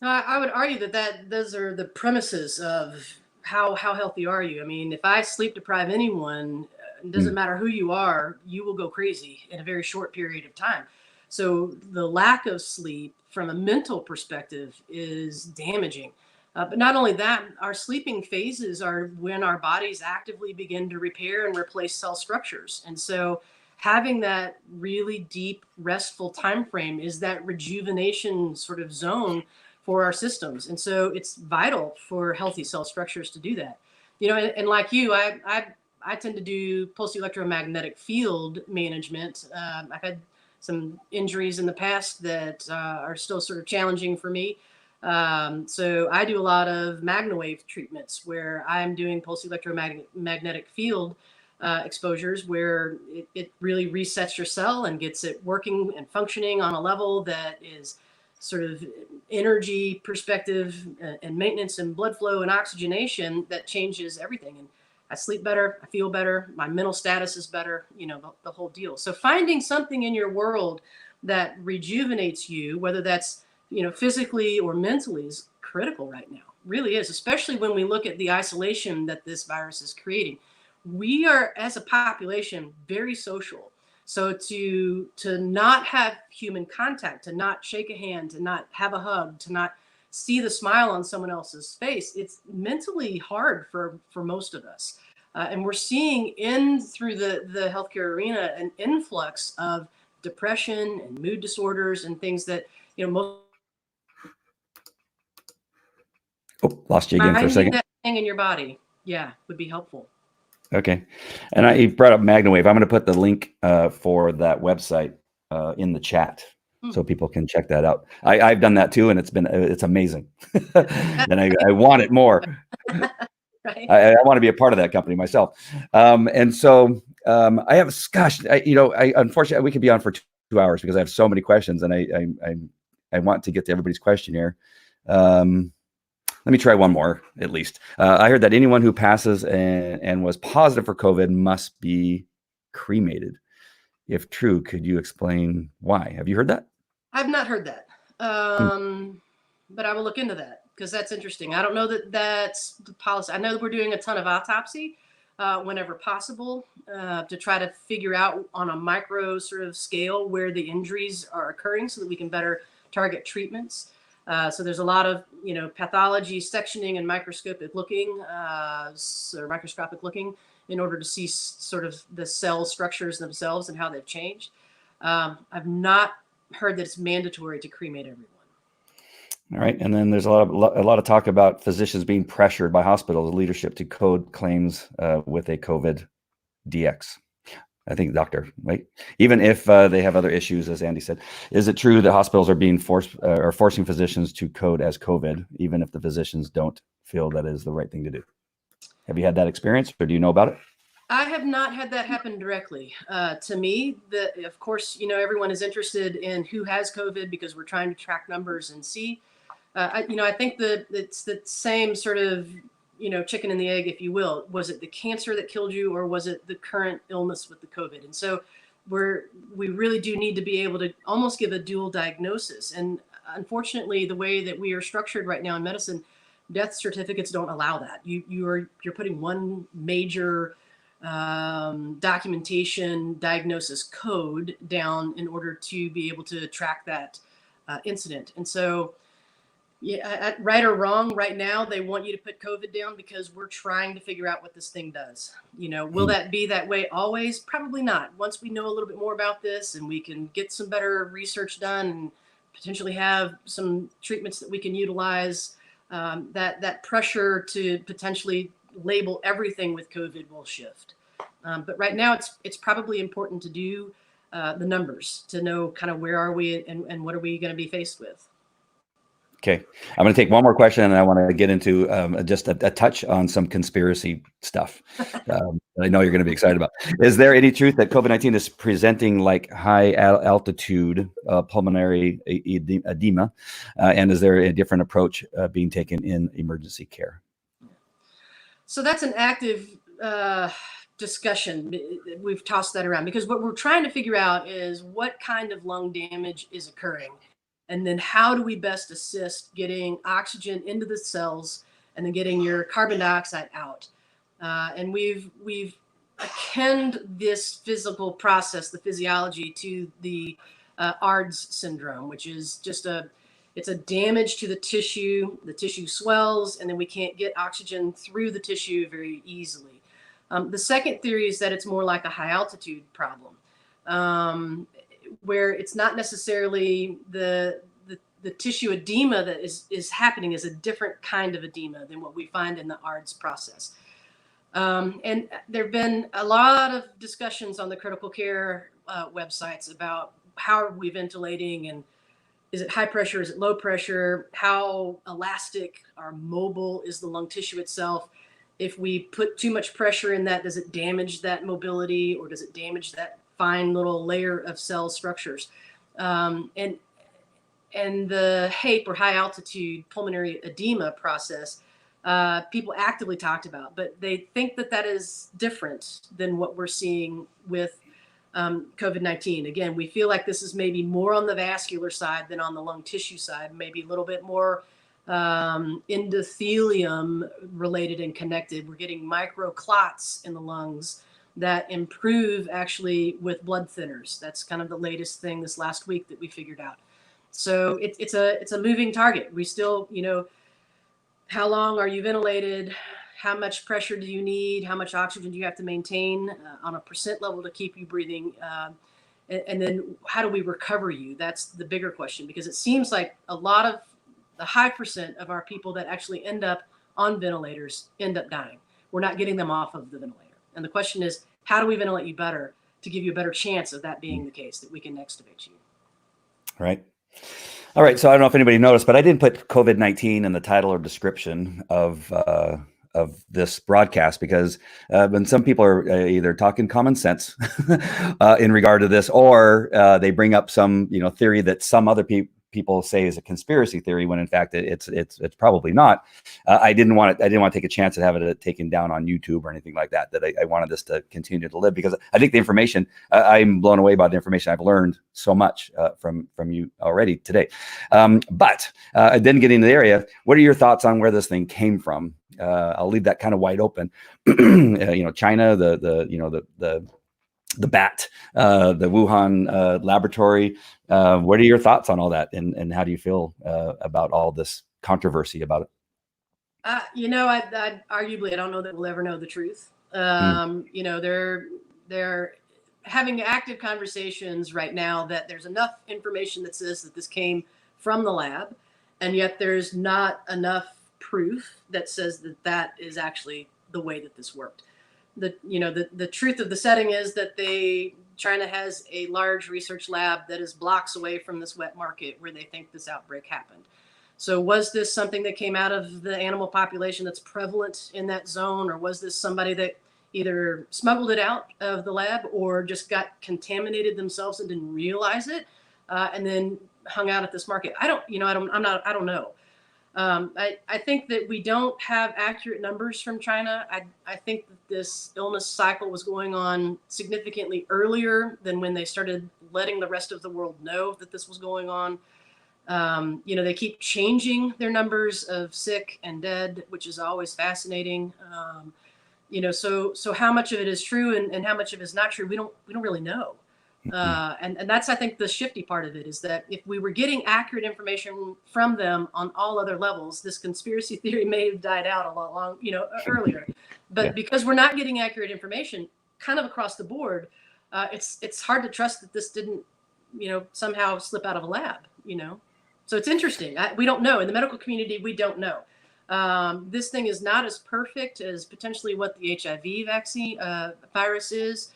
I would argue that those are the premises of how healthy are you. I mean, if I sleep deprive anyone, it doesn't matter who you are, you will go crazy in a very short period of time. So the lack of sleep from a mental perspective is damaging. But not only that, our sleeping phases are when our bodies actively begin to repair and replace cell structures. And so having that really deep, restful time frame is that rejuvenation sort of zone for our systems. And so it's vital for healthy cell structures to do that. And like you, I tend to do pulse electromagnetic field management. I've had some injuries in the past that are still sort of challenging for me. So I do a lot of MagnaWave treatments where I'm doing pulse electromagnetic field exposures where it really resets your cell and gets it working and functioning on a level that is sort of energy perspective and maintenance and blood flow and oxygenation that changes everything. And I sleep better, I feel better, my mental status is better, the whole deal. So finding something in your world that rejuvenates you, whether that's, physically or mentally, is critical right now. Really is, especially when we look at the isolation that this virus is creating. We are, as a population, very social. So to not have human contact, to not shake a hand, to not have a hug, to not see the smile on someone else's face, it's mentally hard for most of us. And we're seeing through the healthcare arena an influx of depression and mood disorders and things that, most. Oh, lost you again for a second. That thing in your body, would be helpful. Okay. And you brought up MagnaWave. I'm going to put the link for that website in the chat so people can check that out. I've done that too, and it's amazing. And I want it more. Right. I want to be a part of that company myself. And so I have, unfortunately, we could be on for 2 hours because I have so many questions, and I want to get to everybody's question here. Let me try one more, at least. I heard that anyone who passes and was positive for COVID must be cremated. If true, could you explain why? Have you heard that? I've not heard that, but I will look into that because that's interesting. I don't know that that's the policy. I know that we're doing a ton of autopsy whenever possible to try to figure out on a micro sort of scale where the injuries are occurring so that we can better target treatments. So there's a lot of, pathology, sectioning, and microscopic looking in order to see sort of the cell structures themselves and how they've changed. I've not heard that it's mandatory to cremate everyone. All right. And then there's a lot of talk about physicians being pressured by hospitals leadership to code claims with a COVID DX. I think doctor, right? Even if they have other issues, as Andy said, is it true that hospitals are being forcing physicians to code as COVID, even if the physicians don't feel that is the right thing to do? Have you had that experience, or do you know about it? I have not had that happen directly to me. Of course, everyone is interested in who has COVID because we're trying to track numbers and see. I think that it's the same sort of chicken and the egg, if you will. Was it the cancer that killed you, or was it the current illness with the COVID? And so we really do need to be able to almost give a dual diagnosis. And unfortunately, the way that we are structured right now in medicine, death certificates don't allow that. You're putting one major documentation diagnosis code down in order to be able to track that incident. And so, right or wrong, right now they want you to put COVID down because we're trying to figure out what this thing does. Will that be that way always? Probably not. Once we know a little bit more about this and we can get some better research done and potentially have some treatments that we can utilize, that pressure to potentially label everything with COVID will shift. But right now it's probably important to do the numbers to know kind of where are we and what are we going to be faced with. Okay, I'm going to take one more question, and I want to get into just a touch on some conspiracy stuff. I know you're going to be excited about. Is there any truth that COVID-19 is presenting like high altitude pulmonary edema, and is there a different approach being taken in emergency care? So that's an active discussion. We've tossed that around because what we're trying to figure out is what kind of lung damage is occurring. And then how do we best assist getting oxygen into the cells and then getting your carbon dioxide out? And we've akined this physical process, the physiology, to the ARDS syndrome, which is just it's a damage to the tissue. The tissue swells, and then we can't get oxygen through the tissue very easily. The second theory is that it's more like a high altitude problem. Where it's not necessarily the tissue edema that is happening is a different kind of edema than what we find in the ARDS process. And there have been a lot of discussions on the critical care websites about how are we ventilating, and is it high pressure, is it low pressure, how elastic or mobile is the lung tissue itself. if we put too much pressure in that, does it damage that mobility, or does it damage that fine little layer of cell structures? And the HAPE, or high altitude pulmonary edema process, people actively talked about, but they think that that is different than what we're seeing with COVID-19. Again, we feel like this is maybe more on the vascular side than on the lung tissue side, maybe a little bit more endothelium related and connected. We're getting microclots in the lungs that improve actually with blood thinners. That's kind of the latest thing this last week that we figured out. So it's a moving target. We still, how long are you ventilated? How much pressure do you need? How much oxygen do you have to maintain on a percent level to keep you breathing? And then how do we recover you? That's the bigger question, because it seems like a lot of the high percent of our people that actually end up on ventilators end up dying. We're not getting them off of the ventilator. And the question is, how do we ventilate you better to give you a better chance of that being the case, that we can extubate you? Right. All right. So I don't know if anybody noticed, but I didn't put COVID-19 in the title or description of this broadcast, because when some people are either talking common sense in regard to this, or they bring up some theory that some other people say is a conspiracy theory, when in fact it's probably not. I didn't want to take a chance at having it taken down on YouTube or anything like that. I wanted this to continue to live, because I think the information, I'm blown away by the information. I've learned so much from you already today. But then getting into the area, what are your thoughts on where this thing came from? I'll leave that kind of wide open. China, the bat, the Wuhan laboratory. What are your thoughts on all that, and how do you feel about all this controversy about it? I arguably, I don't know that we'll ever know the truth. They're having active conversations right now that there's enough information that says that this came from the lab, and yet there's not enough proof that says that that is actually the way that this worked. The truth of the setting is that China has a large research lab that is blocks away from this wet market where they think this outbreak happened. So was this something that came out of the animal population that's prevalent in that zone, or was this somebody that either smuggled it out of the lab or just got contaminated themselves and didn't realize it, and then hung out at this market? I don't know. I think that we don't have accurate numbers from China. I think that this illness cycle was going on significantly earlier than when they started letting the rest of the world know that this was going on. They keep changing their numbers of sick and dead, which is always fascinating. So how much of it is true and how much of it is not true, we don't really know. And that's, I think, the shifty part of it, is that if we were getting accurate information from them on all other levels, this conspiracy theory may have died out a lot earlier. But yeah, because we're not getting accurate information kind of across the board, it's hard to trust that this didn't, somehow slip out of a lab, So it's interesting. We don't know. In the medical community, we don't know. This thing is not as perfect as potentially what the HIV vaccine virus is.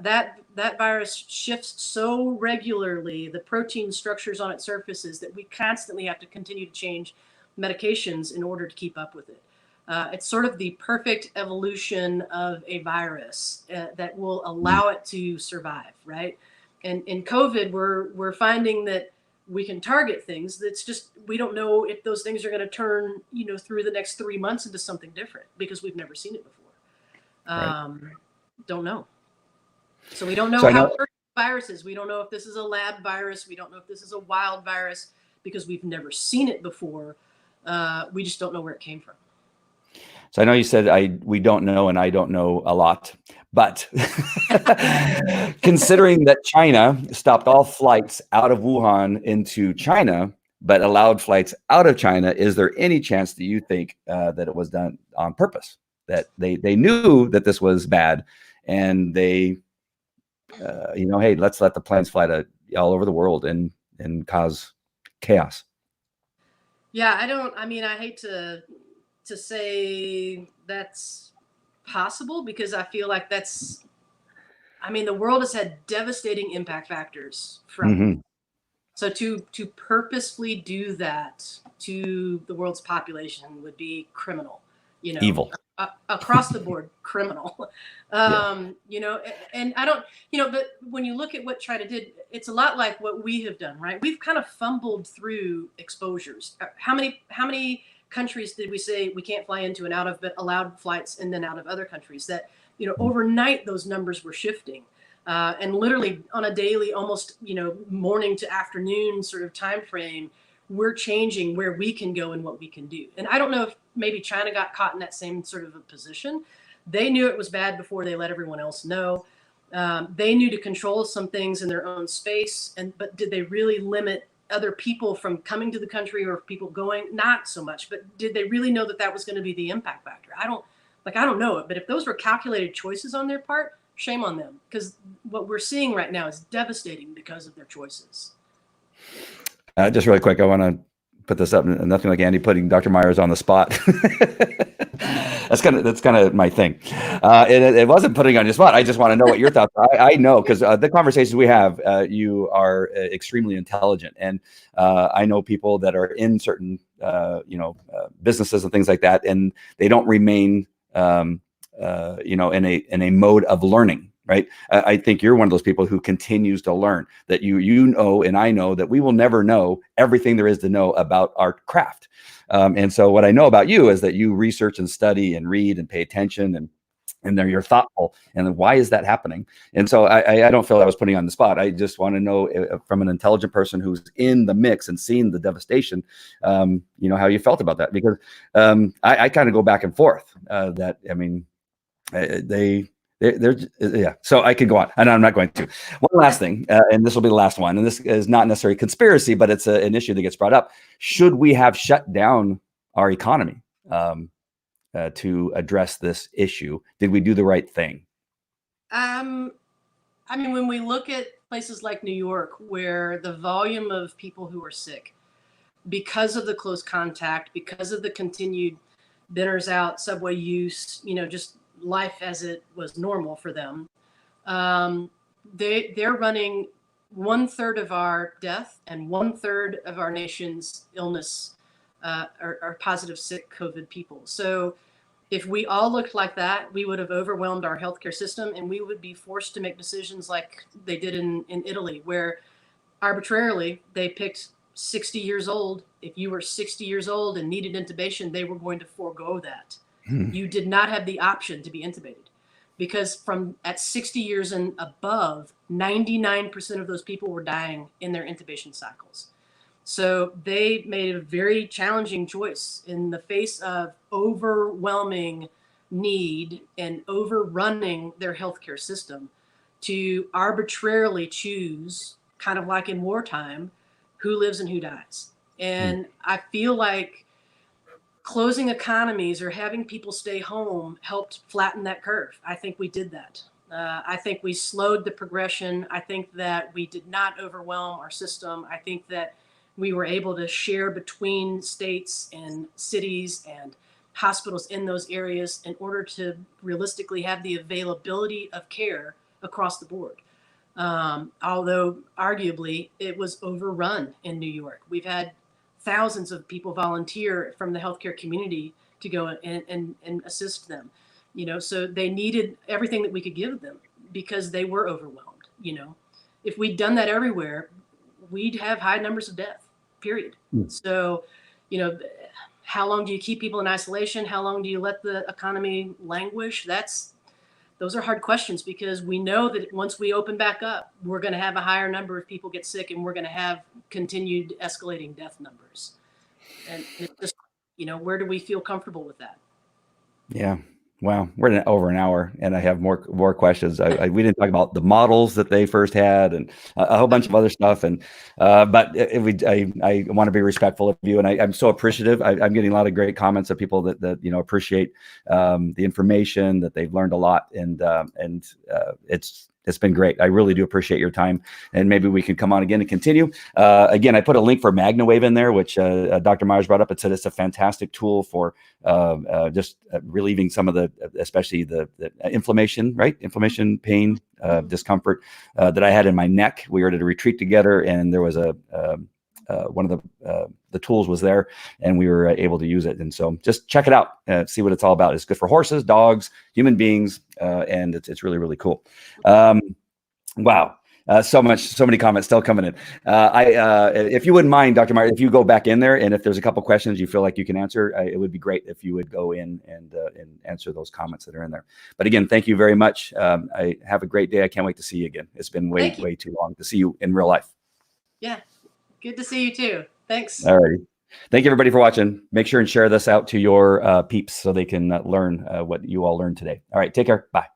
That virus shifts so regularly, the protein structures on its surfaces, that we constantly have to continue to change medications in order to keep up with it. It's sort of the perfect evolution of a virus that will allow it to survive, right? And in COVID, we're finding that we can target things. That's just, we don't know if those things are going to turn, through the next 3 months into something different, because we've never seen it before. Right. Don't know. So we don't know how viruses. We don't know if this is a lab virus. We don't know if this is a wild virus, because we've never seen it before. We just don't know where it came from. So I know you said we don't know, and I don't know a lot, but considering that China stopped all flights out of Wuhan into China, but allowed flights out of China, is there any chance that you think that it was done on purpose, that they knew that this was bad, and they, hey, let's let the planes fly to all over the world and cause chaos? Yeah, I hate to say that's possible, because I feel like the world has had devastating impact factors from it. So to purposefully do that to the world's population would be criminal. Evil. Across the board criminal. And I don't, but when you look at what China did, it's a lot like what we have done, right? We've kind of fumbled through exposures. How many countries did we say we can't fly into and out of, but allowed flights in and out of other countries? That, overnight those numbers were shifting. And literally on a daily, almost, morning to afternoon sort of time frame, we're changing where we can go and what we can do. And I don't know if maybe China got caught in that same sort of a position. They knew it was bad before they let everyone else know. They knew to control some things in their own space. But did they really limit other people from coming to the country or people going? Not so much. But did they really know that was going to be the impact factor? I don't know it. But if those were calculated choices on their part, shame on them. Because what we're seeing right now is devastating because of their choices. Just really quick, I want to put this up. Nothing like Andy putting Dr. Myers on the spot. That's kind of my thing. It wasn't putting on your spot. I just want to know what your thoughts are. I know, because the conversations we have, you are extremely intelligent, and I know people that are in certain businesses and things like that, and they don't remain in a mode of learning. Right. I think you're one of those people who continues to learn, that you know, and I know that we will never know everything there is to know about our craft. And so what I know about you is that you research and study and read and pay attention, and then you're thoughtful. And then why is that happening? And so I don't feel I was putting you on the spot. I just want to know from an intelligent person who's in the mix and seeing the devastation, how you felt about that. Because I kind of go back and forth so I could go on, and I'm not going to. One last thing, and this will be the last one, and this is not necessarily conspiracy, but it's an issue that gets brought up. Should we have shut down our economy to address this issue? Did we do the right thing? When we look at places like New York, where the volume of people who are sick because of the close contact, because of the continued dinners out, subway use, just life as it was normal for them, they're running 1/3 of our death and 1/3 of our nation's illness are positive sick COVID people. So if we all looked like that, we would have overwhelmed our healthcare system, and we would be forced to make decisions like they did in Italy, where arbitrarily they picked 60 years old. If you were 60 years old and needed intubation, they were going to forego that. You did not have the option to be intubated, because at 60 years and above, 99% of those people were dying in their intubation cycles. So they made a very challenging choice in the face of overwhelming need and overrunning their healthcare system to arbitrarily choose, kind of like in wartime, who lives and who dies. And I feel like closing economies or having people stay home helped flatten that curve. I think we did that. I think we slowed the progression. I think that we did not overwhelm our system. I think that we were able to share between states and cities and hospitals in those areas in order to realistically have the availability of care across the board. Although arguably it was overrun in New York. We've had thousands of people volunteer from the healthcare community to go and assist them, so they needed everything that we could give them because they were overwhelmed. If we'd done that everywhere, we'd have high numbers of death, period. So, how long do you keep people in isolation? How long do you let the economy languish? Those are hard questions, because we know that once we open back up, we're going to have a higher number of people get sick, and we're going to have continued escalating death numbers. And it's just, where do we feel comfortable with that? Yeah. Wow. We're over an hour, and I have more questions. We didn't talk about the models that they first had and a whole bunch of other stuff. And but I want to be respectful of you, and I'm so appreciative. I'm getting a lot of great comments of people that appreciate the information, that they've learned a lot, and it's been great. I really do appreciate your time, and maybe we can come on again and continue. Again, I put a link for MagnaWave in there, which Dr. Myers brought up. It said it's a fantastic tool for just relieving some of especially the inflammation, right? Inflammation, pain, discomfort that I had in my neck. We were at a retreat together, and there was one of the tools was there, and we were able to use it. And so just check it out, see what it's all about. It's good for horses, dogs, human beings, and it's really, really cool. Wow. So many comments still coming in. If you wouldn't mind, Dr. Meyer, if you go back in there, and if there's a couple questions you feel like you can answer, it would be great if you would go in and answer those comments that are in there. But again, thank you very much. I have a great day. I can't wait to see you again. It's been way too long to see you in real life. Yeah. Good to see you too. Thanks. All righty. Thank you, everybody, for watching. Make sure and share this out to your peeps so they can learn what you all learned today. All right. Take care. Bye.